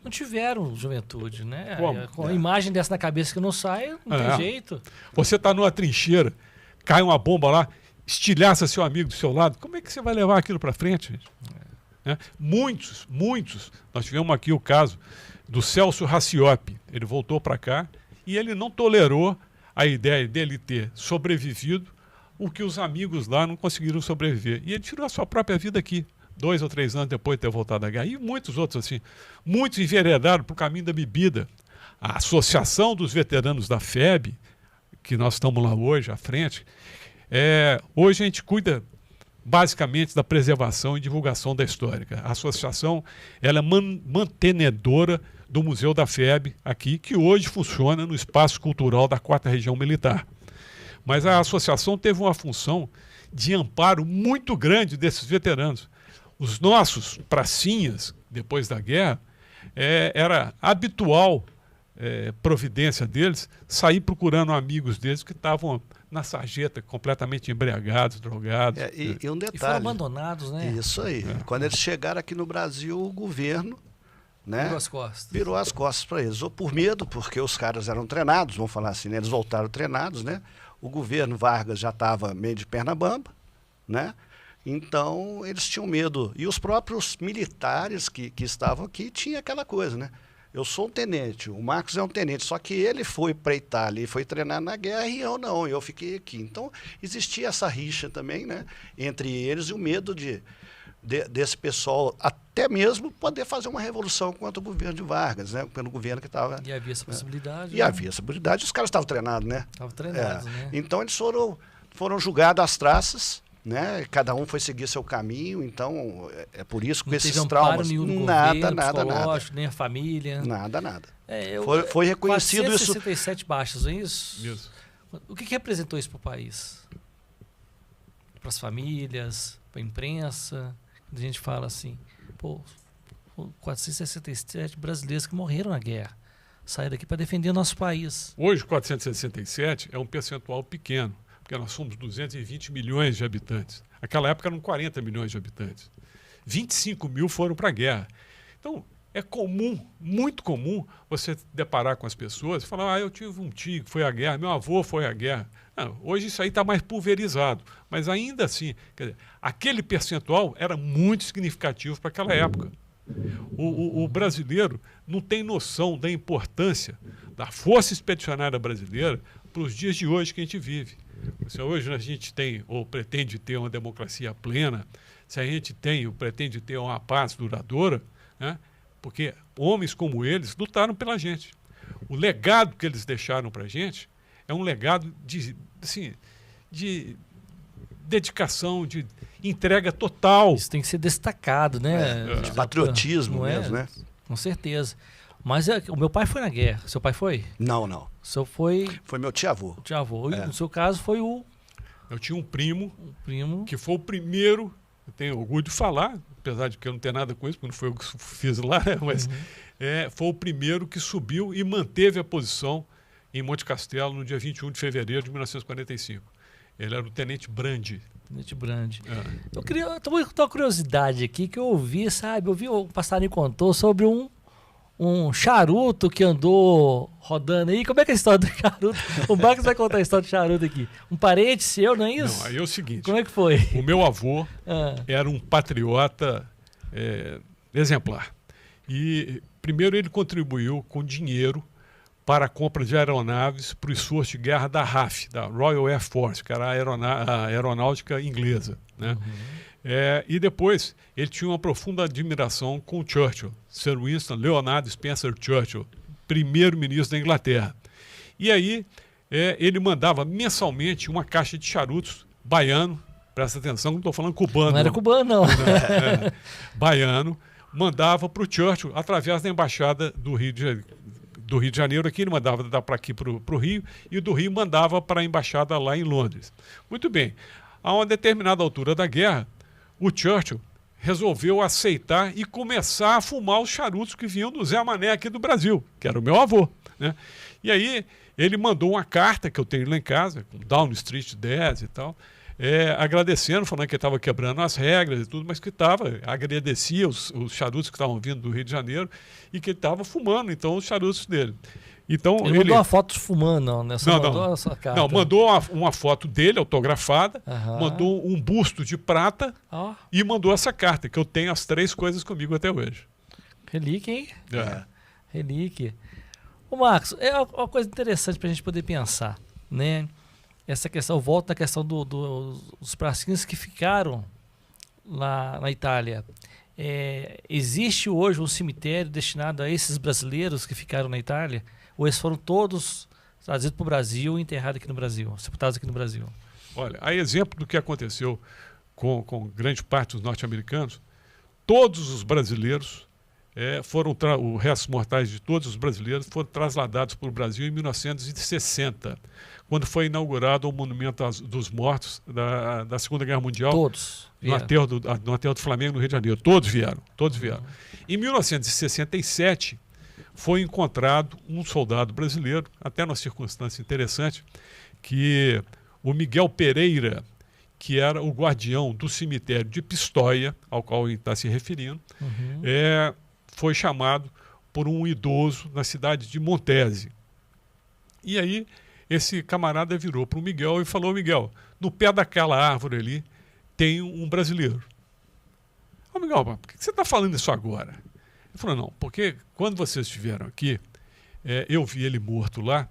Speaker 1: Não tiveram juventude, né?
Speaker 2: Como?
Speaker 1: Com a imagem dessa na cabeça que não sai, não tem jeito.
Speaker 2: Você está numa trincheira, cai uma bomba lá, estilhaça seu amigo do seu lado, como é que você vai levar aquilo para frente, gente? Muitos, nós tivemos aqui o caso do Celso Raciopi, ele voltou para cá e ele não tolerou a ideia dele ter sobrevivido o que os amigos lá não conseguiram sobreviver. E ele tirou a sua própria vida aqui, 2 ou 3 anos depois de ter voltado da guerra. E muitos outros assim, muitos enveredaram para o caminho da bebida. A Associação dos Veteranos da FEB, que nós estamos lá hoje, à frente, hoje a gente cuida basicamente da preservação e divulgação da história. A associação ela é mantenedora do Museu da FEB aqui, que hoje funciona no Espaço Cultural da 4ª Região Militar. Mas a associação teve uma função de amparo muito grande desses veteranos. Os nossos pracinhas, depois da guerra, era habitual providência deles sair procurando amigos deles que estavam na sarjeta, completamente embriagados, drogados.
Speaker 3: E um detalhe.
Speaker 1: E foram abandonados, né?
Speaker 3: Isso aí. Quando eles chegaram aqui no Brasil, o governo, né,
Speaker 1: virou
Speaker 3: as costas para eles. Ou por medo, porque os caras eram treinados, vamos falar assim, né? Eles voltaram treinados, né? O governo Vargas já estava meio de perna bamba, né? Então, eles tinham medo. E os próprios militares que estavam aqui tinham aquela coisa, né? Eu sou um tenente, o Marcos é um tenente, só que ele foi para a Itália e foi treinar na guerra e eu não, eu fiquei aqui. Então, existia essa rixa também, né, entre eles e o medo desse pessoal até mesmo poder fazer uma revolução contra o governo de Vargas, né, pelo governo que estava...
Speaker 1: E havia essa possibilidade.
Speaker 3: E havia essa possibilidade, os caras estavam treinados, né?
Speaker 1: Estavam treinados, né?
Speaker 3: Então, eles foram julgados às traças, né? Cada um foi seguir seu caminho, então é por isso que esses traumas, nada,
Speaker 1: nem a família,
Speaker 3: nada. Foi reconhecido
Speaker 1: 467 baixas, não é isso?
Speaker 2: Isso.
Speaker 1: O que representou isso para o país? Para as famílias, para a imprensa? A gente fala assim, 467 brasileiros que morreram na guerra, saíram daqui para defender o nosso país.
Speaker 2: Hoje, 467 é um percentual pequeno, porque nós somos 220 milhões de habitantes. Naquela época eram 40 milhões de habitantes. 25 mil foram para a guerra. Então, é comum, muito comum, você deparar com as pessoas e falar, eu tive um tio que foi à guerra, meu avô foi à guerra. Não, hoje isso aí está mais pulverizado, mas ainda assim, quer dizer, aquele percentual era muito significativo para aquela época. O brasileiro não tem noção da importância da Força Expedicionária Brasileira para os dias de hoje que a gente vive. Se hoje a gente tem ou pretende ter uma democracia plena, se a gente tem ou pretende ter uma paz duradoura, né? Porque homens como eles lutaram pela gente. O legado que eles deixaram para a gente é um legado de dedicação, de entrega total.
Speaker 1: Isso tem que ser destacado, né?
Speaker 3: De patriotismo mesmo, né?
Speaker 1: Com certeza. Mas o meu pai foi na guerra. Seu pai foi?
Speaker 3: Não.
Speaker 1: O seu foi...
Speaker 3: Foi meu tio-avô.
Speaker 1: Tio-avô. E no seu caso foi o...
Speaker 2: Eu tinha um primo que foi o primeiro, eu tenho orgulho de falar, apesar de que eu não tenho nada com isso, porque não foi eu que fiz lá, mas foi o primeiro que subiu e manteve a posição em Monte Castelo no dia 21 de fevereiro de 1945. Ele era o Tenente Brandi.
Speaker 1: Tenente Brandi. Eu queria... Estou com uma curiosidade aqui que eu ouvi, o passarinho contou sobre um charuto que andou rodando aí. Como é que é a história do charuto? O Marcos vai contar a história do charuto aqui. Um parente seu, não é isso?
Speaker 2: Não, aí é o seguinte.
Speaker 1: Como é que foi?
Speaker 2: O meu avô era um patriota exemplar. E primeiro ele contribuiu com dinheiro para a compra de aeronaves para o esforço de guerra da RAF, da Royal Air Force, que era a aeronáutica inglesa, né? E depois ele tinha uma profunda admiração com o Churchill, Sir Winston Leonard Spencer Churchill, primeiro-ministro da Inglaterra. E aí ele mandava mensalmente uma caixa de charutos baiano, presta atenção, não estou falando cubano.
Speaker 1: Não era cubano, não.
Speaker 2: Baiano, mandava para o Churchill através da embaixada do Rio de Janeiro aqui, ele mandava para aqui para o Rio, e do Rio mandava para a embaixada lá em Londres. Muito bem, a uma determinada altura da guerra, o Churchill resolveu aceitar e começar a fumar os charutos que vinham do Zé Mané aqui do Brasil, que era o meu avô, né? E aí ele mandou uma carta que eu tenho lá em casa, com Downing Street 10 e tal, agradecendo, falando que estava quebrando as regras e tudo, mas que agradecia os charutos que estavam vindo do Rio de Janeiro e que ele estava fumando, então, os charutos dele. Então,
Speaker 1: ele mandou uma foto fumando, não, né? Só mandou essa carta.
Speaker 2: Não, mandou uma foto dele, autografada,
Speaker 1: Aham.
Speaker 2: mandou um busto de prata
Speaker 1: Ó,
Speaker 2: e mandou essa carta, que eu tenho as 3 coisas comigo até hoje.
Speaker 1: relíquia, hein?
Speaker 2: É.
Speaker 1: Relíquia. Ô, Marcos, é uma coisa interessante para a gente poder pensar, né? Essa questão, volta à questão dos pracinhas que ficaram lá na Itália. Existe hoje um cemitério destinado a esses brasileiros que ficaram na Itália? Ou eles foram todos trazidos para o Brasil e enterrados aqui no Brasil, sepultados aqui no Brasil?
Speaker 2: Olha, a exemplo do que aconteceu com grande parte dos norte-americanos, todos os brasileiros os restos mortais de todos os brasileiros foram trasladados para o Brasil em 1960, quando foi inaugurado o Monumento dos Mortos da Segunda Guerra Mundial.
Speaker 1: Todos.
Speaker 2: No aterro do Flamengo, no Rio de Janeiro. Todos vieram. Em 1967, foi encontrado um soldado brasileiro, até numa circunstância interessante, que o Miguel Pereira, que era o guardião do cemitério de Pistoia, ao qual ele está se referindo, foi chamado por um idoso na cidade de Montese. E aí, esse camarada virou para o Miguel e falou: Miguel, no pé daquela árvore ali tem um brasileiro. Ô Miguel, por que você está falando isso agora? Ele falou: não, porque quando vocês estiveram aqui, eu vi ele morto lá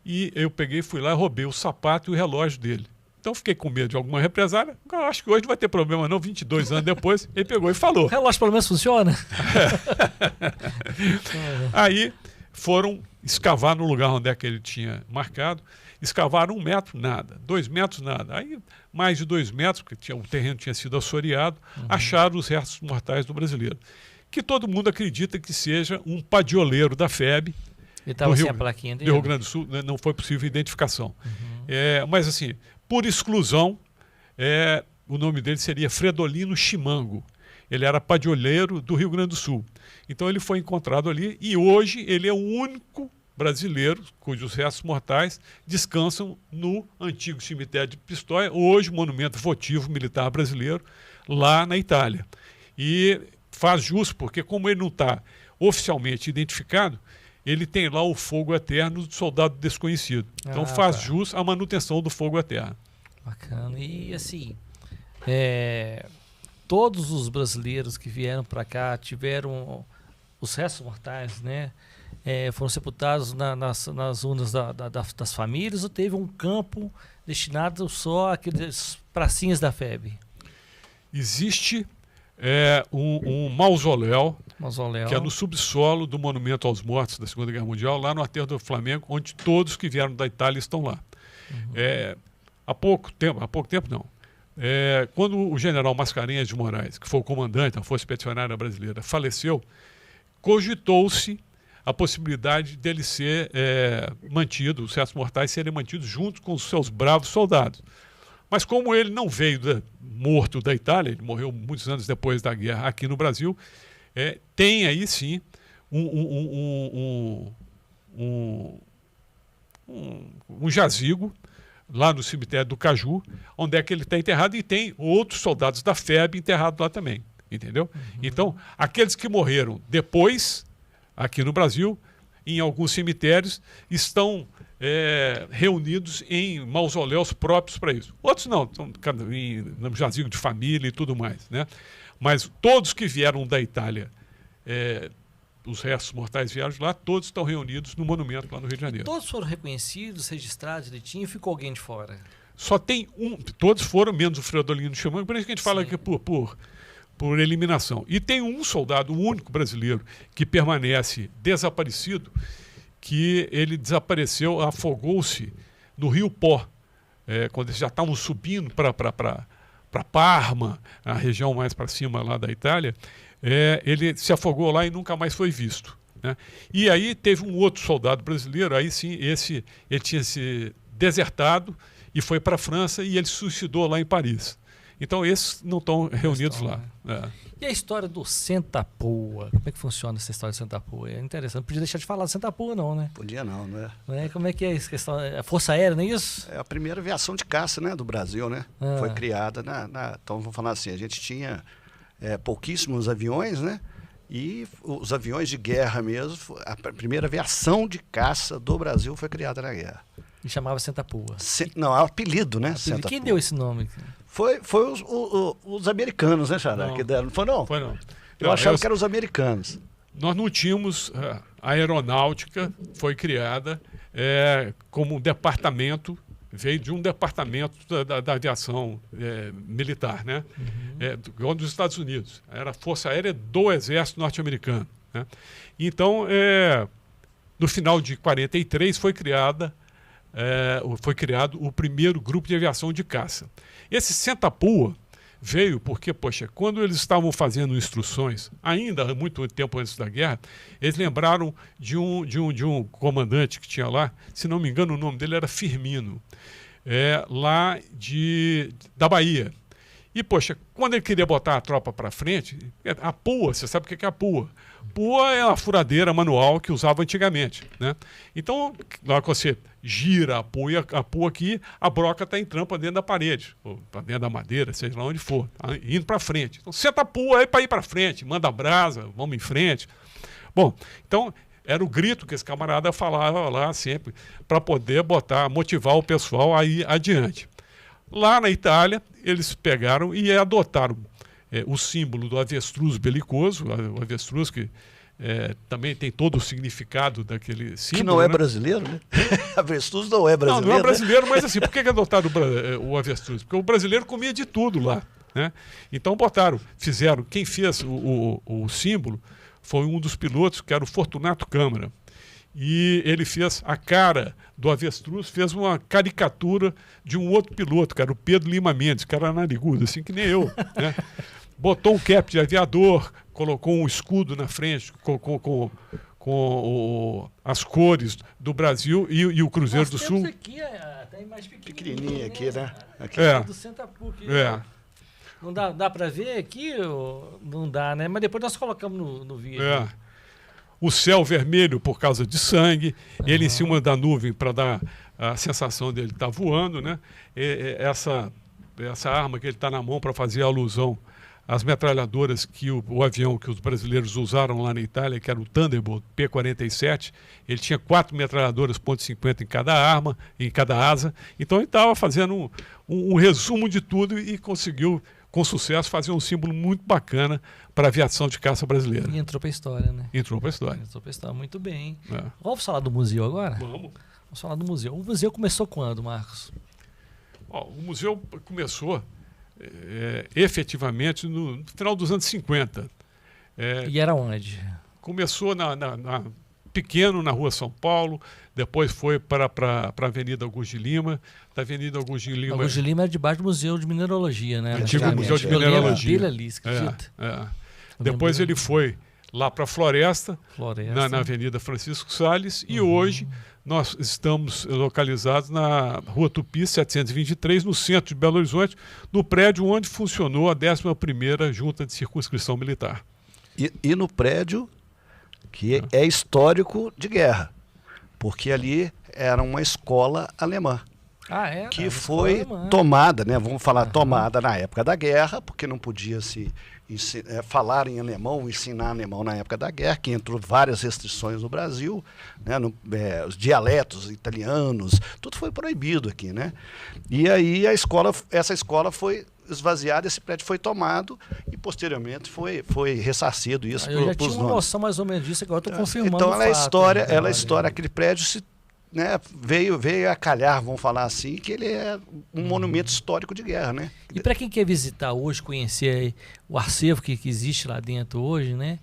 Speaker 2: e eu peguei, fui lá, roubei o sapato e o relógio dele. Então fiquei com medo de alguma represália. Eu acho que hoje não vai ter problema não, 22 anos depois, ele pegou e falou.
Speaker 1: O relógio pelo menos funciona?
Speaker 2: Aí foram escavar no lugar onde é que ele tinha marcado, escavaram 1 metro, nada, 2 metros, nada. Aí mais de 2 metros, porque o terreno tinha sido assoreado, acharam os restos mortais do brasileiro. Que todo mundo acredita que seja um padioleiro da FEB.
Speaker 1: Ele estava sem a plaquinha dele?
Speaker 2: Do Rio Grande do Sul, não foi possível identificação. Mas assim, por exclusão, o nome dele seria Fredolino Chimango. Ele era padioleiro do Rio Grande do Sul. Então ele foi encontrado ali e hoje ele é o único brasileiro cujos restos mortais descansam no antigo cemitério de Pistoia, hoje monumento votivo militar brasileiro, lá na Itália. E faz jus, porque como ele não está oficialmente identificado, ele tem lá o fogo eterno do soldado desconhecido. Então faz jus à manutenção do fogo eterno.
Speaker 1: Bacana. E assim, todos os brasileiros que vieram para cá tiveram os restos mortais, né? Foram sepultados nas urnas das famílias, ou teve um campo destinado só àqueles pracinhas da FEB?
Speaker 2: Existe um mausoléu, que é no subsolo do Monumento aos Mortos da Segunda Guerra Mundial, lá no aterro do Flamengo, onde todos que vieram da Itália estão lá. Há pouco tempo não. Quando o general Mascarenhas de Moraes, que foi o comandante da Força Expedicionária Brasileira, faleceu, cogitou-se a possibilidade dele ser mantido, os restos mortais serem mantidos junto com os seus bravos soldados. Mas como ele não veio morto da Itália, ele morreu muitos anos depois da guerra aqui no Brasil, tem aí sim um jazigo lá no cemitério do Caju, onde é que ele está enterrado, e tem outros soldados da FEB enterrados lá também, entendeu? Então, aqueles que morreram depois, aqui no Brasil, em alguns cemitérios, estão reunidos em mausoléus próprios para isso. Outros não, estão no jazigo de família e tudo mais, né? Mas todos que vieram da Itália, os restos mortais vieram de lá, todos estão reunidos no monumento lá no Rio de Janeiro.
Speaker 1: E todos foram reconhecidos, registrados direitinho, ficou alguém de fora?
Speaker 2: Só tem todos foram, menos o Fredolino Chimango, por isso que a gente fala aqui por eliminação. E tem um soldado, o único brasileiro, que permanece desaparecido, que ele desapareceu, afogou-se no Rio Pó, quando eles já estavam subindo para Parma, a região mais para cima lá da Itália, ele se afogou lá e nunca mais foi visto, né? E aí teve um outro soldado brasileiro, aí sim, ele tinha se desertado e foi para a França e ele se suicidou lá em Paris. Então esses não estão reunidos lá.
Speaker 1: E a história do Sentapoa? Como é que funciona essa história do Sentapoa? É interessante. Não podia deixar de falar do Sentapoa, não, né?
Speaker 3: Podia não é?
Speaker 1: Como é que é essa questão? É a Força Aérea, não é isso?
Speaker 3: É a primeira aviação de caça, né, do Brasil, né? Foi criada então vamos falar assim, a gente tinha pouquíssimos aviões, né? E os aviões de guerra mesmo, a primeira aviação de caça do Brasil foi criada na guerra.
Speaker 1: E chamava Senta-Pua.
Speaker 3: Não, é um apelido, né?
Speaker 1: Quem deu esse nome?
Speaker 3: Foi os americanos, né, Xará?
Speaker 2: Não.
Speaker 3: Que deram. Não foi, não?
Speaker 2: Foi não.
Speaker 3: Eu achava que eram os americanos.
Speaker 2: Nós não tínhamos... A aeronáutica foi criada como um departamento, veio de um departamento da aviação militar, né? Dos Estados Unidos. Era a Força Aérea do Exército Norte-Americano. Né? Então, no final de 43, foi criado o primeiro grupo de aviação de caça. Esse Senta-Pua veio porque, poxa, quando eles estavam fazendo instruções, ainda há muito tempo antes da guerra, eles lembraram de um comandante que tinha lá, se não me engano o nome dele era Firmino, lá da Bahia. E, poxa, quando ele queria botar a tropa para frente, a pua, você sabe o que é a pua? Pua é uma furadeira manual que usava antigamente, né? Então, na hora que você gira a pua aqui, a broca está entrando para dentro da parede, ou para dentro da madeira, seja lá onde for, indo para frente. Então, senta a pua aí para ir para frente, manda brasa, vamos em frente. Bom, então, era o grito que esse camarada falava lá sempre, para poder motivar o pessoal a ir adiante. Lá na Itália, eles pegaram e adotaram o símbolo do avestruz belicoso, o avestruz que também tem todo o significado daquele símbolo.
Speaker 3: Que não é
Speaker 2: né?
Speaker 3: Brasileiro, né? Avestruz não é brasileiro.
Speaker 2: Não é brasileiro, mas assim, por que adotaram o avestruz? Porque o brasileiro comia de tudo lá. Né? Então quem fez o símbolo foi um dos pilotos, que era o Fortunato Câmara. E ele fez a cara do avestruz, fez uma caricatura de um outro piloto, que era o Pedro Lima Mendes, que era narigudo, assim que nem eu. Né? Botou um cap de aviador, colocou um escudo na frente com as cores do Brasil e o Cruzeiro do Sul.
Speaker 1: Aqui, tem mais
Speaker 3: pequenininha aqui, né? Aqui.
Speaker 1: Do Senta-Pua aqui. Não dá para ver aqui? Não dá, né? Mas depois nós colocamos no vídeo.
Speaker 2: O céu vermelho por causa de sangue, ele em cima da nuvem para dar a sensação dele estar voando, né? Essa arma que ele está na mão para fazer alusão às metralhadoras que o avião que os brasileiros usaram lá na Itália, que era o Thunderbolt P-47, ele tinha 4 metralhadoras .50 em cada arma, em cada asa. Então ele estava fazendo um resumo de tudo e conseguiu, com sucesso, fazer um símbolo muito bacana para a aviação de caça brasileira.
Speaker 1: E entrou para a história, né?
Speaker 2: Entrou para a história.
Speaker 1: Muito bem. Vamos falar do museu agora?
Speaker 2: Vamos
Speaker 1: falar do museu. O museu começou quando, Marcos?
Speaker 2: O museu começou efetivamente no final dos anos 50.
Speaker 1: E era onde?
Speaker 2: Começou pequeno, na Rua São Paulo, depois foi para a Avenida Augusto de Lima. Da Avenida Augusto de Lima...
Speaker 1: Augusto de Lima era debaixo do Museu de Mineralogia, né?
Speaker 2: Antigo Museu de Mineralogia.
Speaker 1: Eu ali, acredita?
Speaker 2: Depois ele foi lá para a Floresta, na Avenida Francisco Salles, e hoje nós estamos localizados na Rua Tupi, 723, no centro de Belo Horizonte, no prédio onde funcionou a 11ª Junta de Circunscrição Militar.
Speaker 3: E no prédio que é histórico de guerra, porque ali era uma escola alemã. Que foi tomada, né? Vamos falar tomada na época da guerra, porque não podia se falar em alemão, ensinar alemão na época da guerra, que entrou várias restrições no Brasil, né? Os dialetos italianos, tudo foi proibido aqui, né? E aí essa escola foi esvaziada, esse prédio foi tomado e posteriormente foi ressarcido isso para os donos. Eu já tinha uma
Speaker 1: noção mais ou menos disso, agora estou confirmando.
Speaker 3: Então ela é história, aquele prédio né, veio a calhar, vamos falar assim, que ele é um monumento histórico de guerra, né?
Speaker 1: E para quem quer visitar hoje, conhecer o acervo que existe lá dentro hoje, né?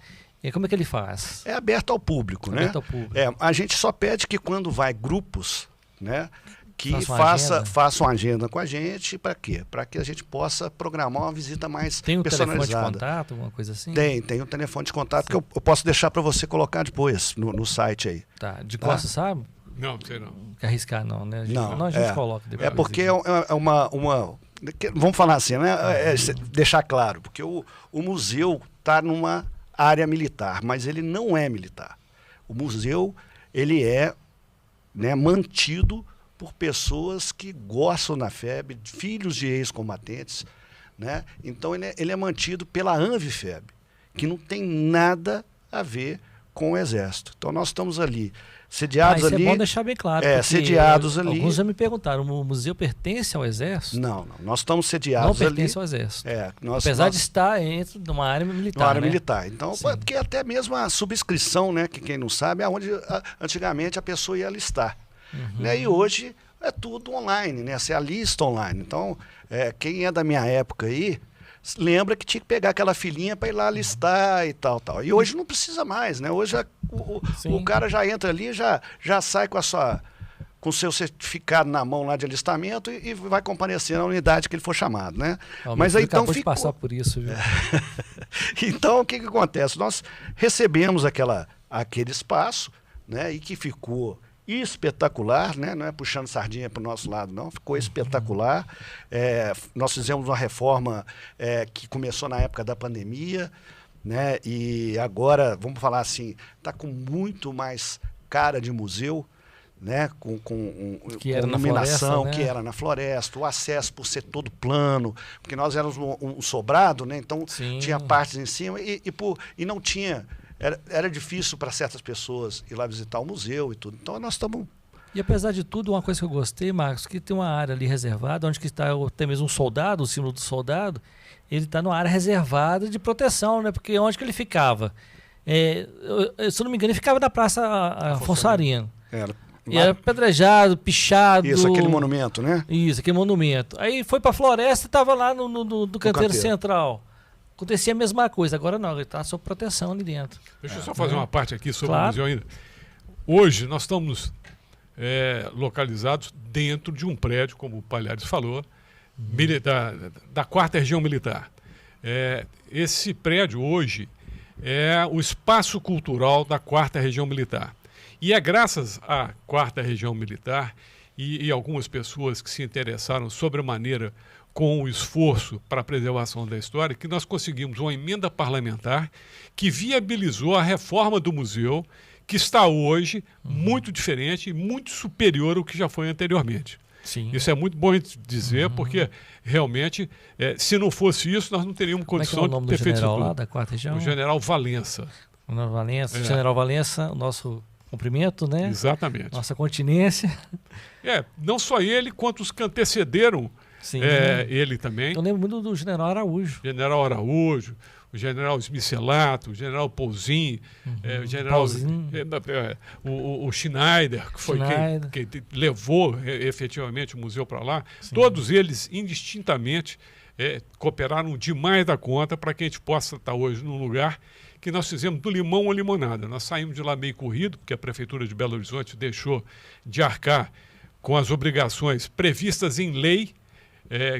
Speaker 1: Como é que ele faz?
Speaker 3: É aberto ao público, né? A gente só pede que quando vai grupos, né, que faça uma agenda com a gente. Para quê? Para que a gente possa programar uma visita mais personalizada.
Speaker 1: Tem um telefone de contato, alguma coisa assim?
Speaker 3: Tem um telefone de contato que eu posso deixar para você colocar depois no site aí.
Speaker 1: De costa, sabe?
Speaker 2: Não sei não.
Speaker 1: Não quer arriscar não, né?
Speaker 3: A
Speaker 1: gente coloca depois.
Speaker 3: Porque é uma... Vamos falar assim, né? Deixar claro, porque o museu está numa área militar, mas ele não é militar. O museu, ele é, né, mantido por pessoas que gostam da FEB, filhos de ex-combatentes, né? Então ele é mantido pela ANVIFEB, que não tem nada a ver com o Exército. Então nós estamos ali, sediados ali...
Speaker 1: é bom deixar bem claro.
Speaker 3: Sediados ali...
Speaker 1: Alguns já me perguntaram, o museu pertence ao Exército?
Speaker 3: Não, nós estamos sediados ali...
Speaker 1: Não pertence ao Exército.
Speaker 3: Apesar
Speaker 1: de estar dentro de uma área militar,
Speaker 3: uma área militar. Então, porque até mesmo a subscrição, né, que quem não sabe, é onde antigamente a pessoa ia alistar. Né, e hoje é tudo online, né? Você alista online. Então, quem é da minha época aí, lembra que tinha que pegar aquela filinha para ir lá alistar e tal. E hoje não precisa mais, né? Hoje o cara já entra ali, já sai com o seu certificado na mão lá de alistamento e vai comparecer na unidade que ele for chamado, né?
Speaker 1: Mas aí então ficou... passar por isso, viu?
Speaker 3: Então, o que acontece? Nós recebemos aquele espaço, né? E que ficou espetacular, né? Não é puxando sardinha para o nosso lado, não. Ficou espetacular. Nós fizemos uma reforma que começou na época da pandemia, né? E agora, vamos falar assim, está com muito mais cara de museu, né? Com iluminação, que era na floresta, o acesso por ser todo plano, porque nós éramos um sobrado, né? Então tinha partes em cima e não tinha... Era difícil para certas pessoas ir lá visitar o museu e tudo. Então nós estamos...
Speaker 1: E apesar de tudo, uma coisa que eu gostei, Marcos, que tem uma área ali reservada, onde que está até mesmo um soldado, o símbolo do soldado, ele está numa área reservada de proteção, né? Porque onde que ele ficava? Se eu não me engano, ele ficava na Praça Afonso Arino. E era pedrejado, pichado.
Speaker 3: Isso, aquele monumento, né?
Speaker 1: Isso, aquele monumento. Aí foi para a floresta e estava lá no canteiro central. Acontecia a mesma coisa, agora não, ele está sob proteção ali dentro.
Speaker 2: Deixa eu só fazer uma parte aqui sobre o museu ainda. Hoje nós estamos localizados dentro de um prédio, como o Palhares falou, da 4ª Região Militar. Esse prédio hoje é o espaço cultural da 4ª Região Militar. E é graças à 4ª Região Militar e algumas pessoas que se interessaram sobremaneira com o esforço para a preservação da história, que nós conseguimos uma emenda parlamentar que viabilizou a reforma do museu, que está hoje muito diferente e muito superior ao que já foi anteriormente.
Speaker 1: Sim.
Speaker 2: Isso é muito bom dizer, porque realmente, se não fosse isso, nós não teríamos condição de ter feito isso tudo.
Speaker 1: Como é que é o nome do general lá da 4ª Região?
Speaker 2: O General Valença.
Speaker 1: General Valença, o nosso cumprimento, né?
Speaker 2: Exatamente.
Speaker 1: Nossa continência.
Speaker 2: Não só ele, quanto os que antecederam ele também.
Speaker 1: Eu lembro muito do General Araújo.
Speaker 2: General Araújo, o General Smicelato, o General Pouzin, o General o Schneider, que foi quem levou efetivamente o museu para lá. Sim. Todos eles, indistintamente, cooperaram demais da conta para que a gente possa estar hoje num lugar que nós fizemos do limão à limonada. Nós saímos de lá meio corrido, porque a Prefeitura de Belo Horizonte deixou de arcar com as obrigações previstas em lei,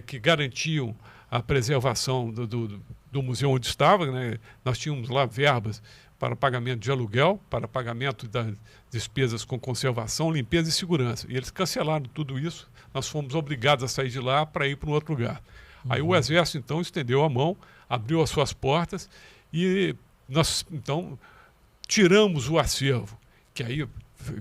Speaker 2: que garantiam a preservação do museu onde estava, né? Nós tínhamos lá verbas para pagamento de aluguel, para pagamento das despesas com conservação, limpeza e segurança. E eles cancelaram tudo isso, nós fomos obrigados a sair de lá para ir para um outro lugar. Aí o Exército, então, estendeu a mão, abriu as suas portas e nós, então, tiramos o acervo, que aí...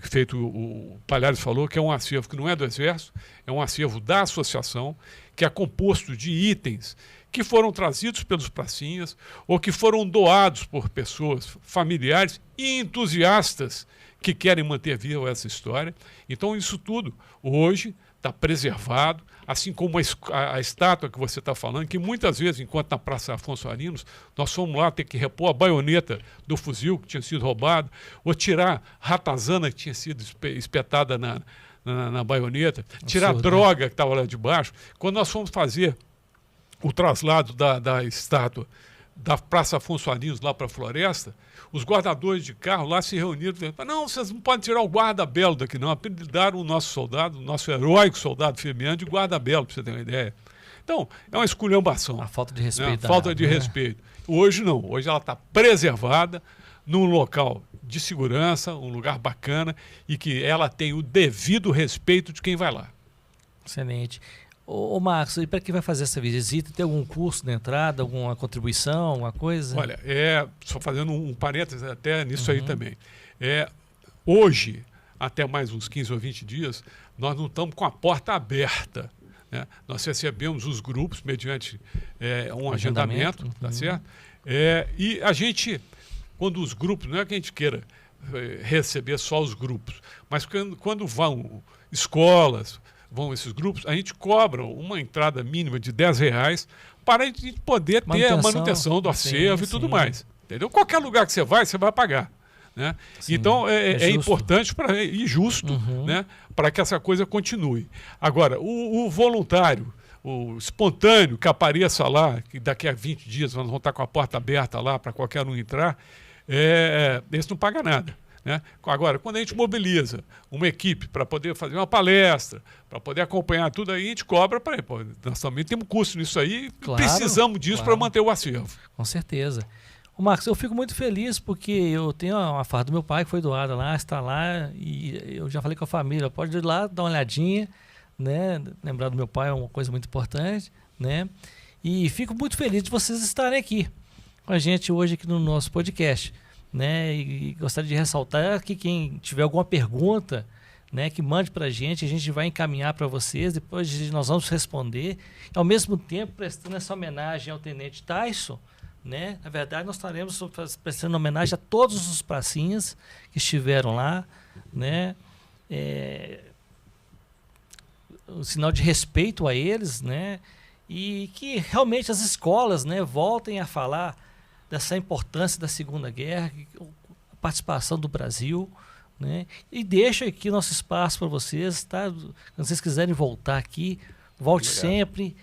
Speaker 2: feito o Palhares falou, que é um acervo que não é do Exército, é um acervo da associação, que é composto de itens que foram trazidos pelos pracinhas ou que foram doados por pessoas familiares e entusiastas que querem manter viva essa história. Então isso tudo hoje está preservado, assim como a estátua que você está falando, que muitas vezes, enquanto na Praça Afonso Arinos, nós fomos lá ter que repor a baioneta do fuzil que tinha sido roubado, ou tirar ratazana que tinha sido espetada na baioneta, tirar droga que estava lá de baixo. Quando nós fomos fazer o traslado da estátua da Praça Afonso Arinos lá para a floresta, os guardadores de carro lá se reuniram e falaram: não, vocês não podem tirar o guarda-belo daqui não, apelidaram o nosso soldado, o nosso heróico soldado Firmiano de guarda-belo, para você ter uma ideia. Então, é uma esculhambação.
Speaker 1: A falta de respeito.
Speaker 2: Falta de respeito. Hoje não, hoje ela está preservada num local de segurança, um lugar bacana e que ela tem o devido respeito de quem vai lá.
Speaker 1: Excelente. Ô Marcos, e para quem vai fazer essa visita, tem algum curso de entrada, alguma contribuição, alguma coisa?
Speaker 2: Olha, só fazendo um parênteses até nisso aí também. Hoje, até mais uns 15 ou 20 dias, nós não estamos com a porta aberta, né? Nós recebemos os grupos mediante um agendamento, tá certo? E a gente, quando os grupos, não é que a gente queira receber só os grupos, mas quando vão escolas, vão esses grupos, a gente cobra uma entrada mínima de R$10 para a gente poder ter a manutenção do acervo e tudo mais. Entendeu? Qualquer lugar que você vai pagar. Né? Então é importante e justo, né? Para que essa coisa continue. Agora, o voluntário, o espontâneo que apareça lá, que daqui a 20 dias nós vamos estar com a porta aberta lá para qualquer um entrar, esse não paga nada. Né? Agora, quando a gente mobiliza uma equipe para poder fazer uma palestra, para poder acompanhar tudo aí, a gente cobra para nós também temos custo nisso aí, precisamos disso para manter o acervo.
Speaker 1: Com certeza. Ô Marcos, eu fico muito feliz porque eu tenho uma farda do meu pai que foi doada lá, está lá, e eu já falei com a família, pode ir lá, dar uma olhadinha, né? Lembrar do meu pai é uma coisa muito importante, né? E fico muito feliz de vocês estarem aqui com a gente hoje aqui no nosso podcast. Né, e gostaria de ressaltar que quem tiver alguma pergunta, né, que mande para a gente vai encaminhar para vocês, depois nós vamos responder, ao mesmo tempo prestando essa homenagem ao Tenente Tyson, né? Na verdade nós estaremos prestando homenagem a todos os pracinhas que estiveram lá, né? Um sinal de respeito a eles, né? E que realmente as escolas, né, voltem a falar dessa importância da Segunda Guerra, a participação do Brasil, né? E deixo aqui nosso espaço para vocês, tá? Quando vocês quiserem voltar aqui, volte sempre.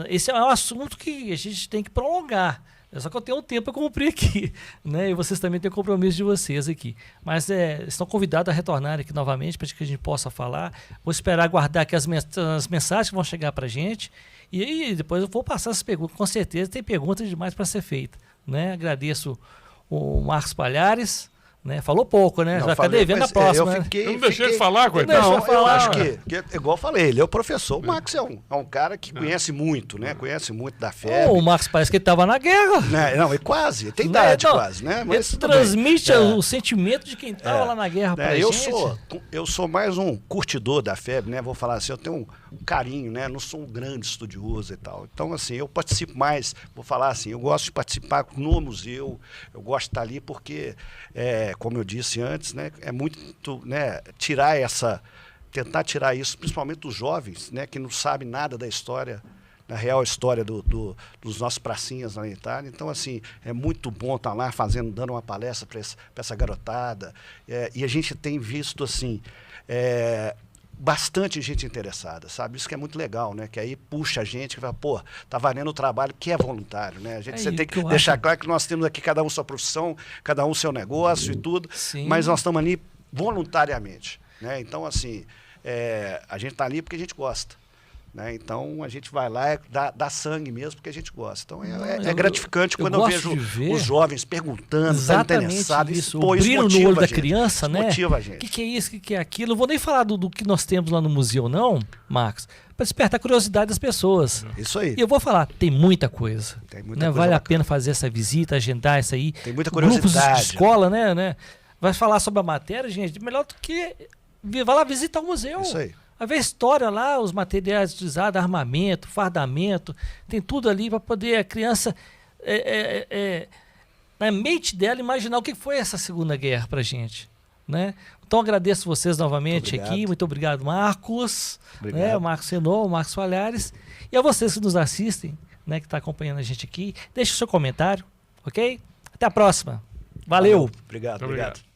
Speaker 1: Esse é um assunto que a gente tem que prolongar. Só que eu tenho um tempo para cumprir aqui, né? E vocês também têm o compromisso de vocês aqui. Mas estão convidados a retornar aqui novamente para que a gente possa falar. Vou esperar aguardar aqui as mensagens que vão chegar para a gente. E aí depois eu vou passar essas perguntas. Com certeza tem perguntas demais para ser feita. Né? Agradeço o Marcos Palhares, né? Falou pouco, né?
Speaker 3: Não,
Speaker 1: já está devendo a próxima.
Speaker 2: Eu não deixei de falar, coitado.
Speaker 3: Não, eu acho que, igual eu falei, ele é o professor. O Marcos é um cara que conhece muito, né? Conhece muito da FEB.
Speaker 1: O Marcos parece que ele estava na guerra.
Speaker 3: Não, ele quase, ele tem idade quase, né?
Speaker 1: Mas ele transmite o sentimento de quem estava lá na guerra pra gente.
Speaker 3: Eu sou mais um curtidor da FEB, né? Vou falar assim, eu tenho um carinho, né? Não sou um grande estudioso e tal. Então, assim, eu participo mais, vou falar assim, eu gosto de participar no museu, eu gosto de estar ali porque, como eu disse antes, né? É muito, né? Tentar tirar isso, principalmente dos jovens, né? Que não sabem nada da história, da real história dos nossos pracinhas lá na Itália. Então, assim, é muito bom estar lá dando uma palestra para essa garotada. E a gente tem visto, assim, bastante gente interessada, sabe? Isso que é muito legal, né? Que aí puxa a gente, que fala, pô, tá valendo o trabalho, que é voluntário, né? Você tem que deixar claro que nós temos aqui cada um sua profissão, cada um seu negócio e tudo, mas nós estamos ali voluntariamente, né? Então, assim, a gente tá ali porque a gente gosta. Né? Então a gente vai lá dá sangue mesmo porque a gente gosta. Então é gratificante quando eu vejo os jovens perguntando, interessados.
Speaker 1: Isso, o brilho no olho da criança, né?
Speaker 3: Motiva a gente.
Speaker 1: O que é isso, o que é aquilo? Não vou nem falar do que nós temos lá no museu, não, Marcos, para despertar a curiosidade das pessoas.
Speaker 3: Isso aí.
Speaker 1: E eu vou falar, tem muita coisa.
Speaker 3: Tem muita
Speaker 1: né?
Speaker 3: coisa
Speaker 1: Vale
Speaker 3: bacana.
Speaker 1: a pena fazer essa visita, agendar isso aí.
Speaker 3: Tem muita curiosidade.
Speaker 1: Grupos de escola, né? Vai falar sobre a matéria, gente, melhor do que vai lá visitar o museu.
Speaker 3: Isso aí.
Speaker 1: Vai ver a história lá, os materiais utilizados, armamento, fardamento, tem tudo ali para poder a criança, na mente dela, imaginar o que foi essa Segunda Guerra para a gente. Né? Então agradeço vocês novamente aqui, muito obrigado, Marcos, né? O Marcos Renault, o Marcos Palhares, e a vocês que nos assistem, né, que estão acompanhando a gente aqui, deixe o seu comentário, ok? Até a próxima. Valeu.
Speaker 3: Obrigado.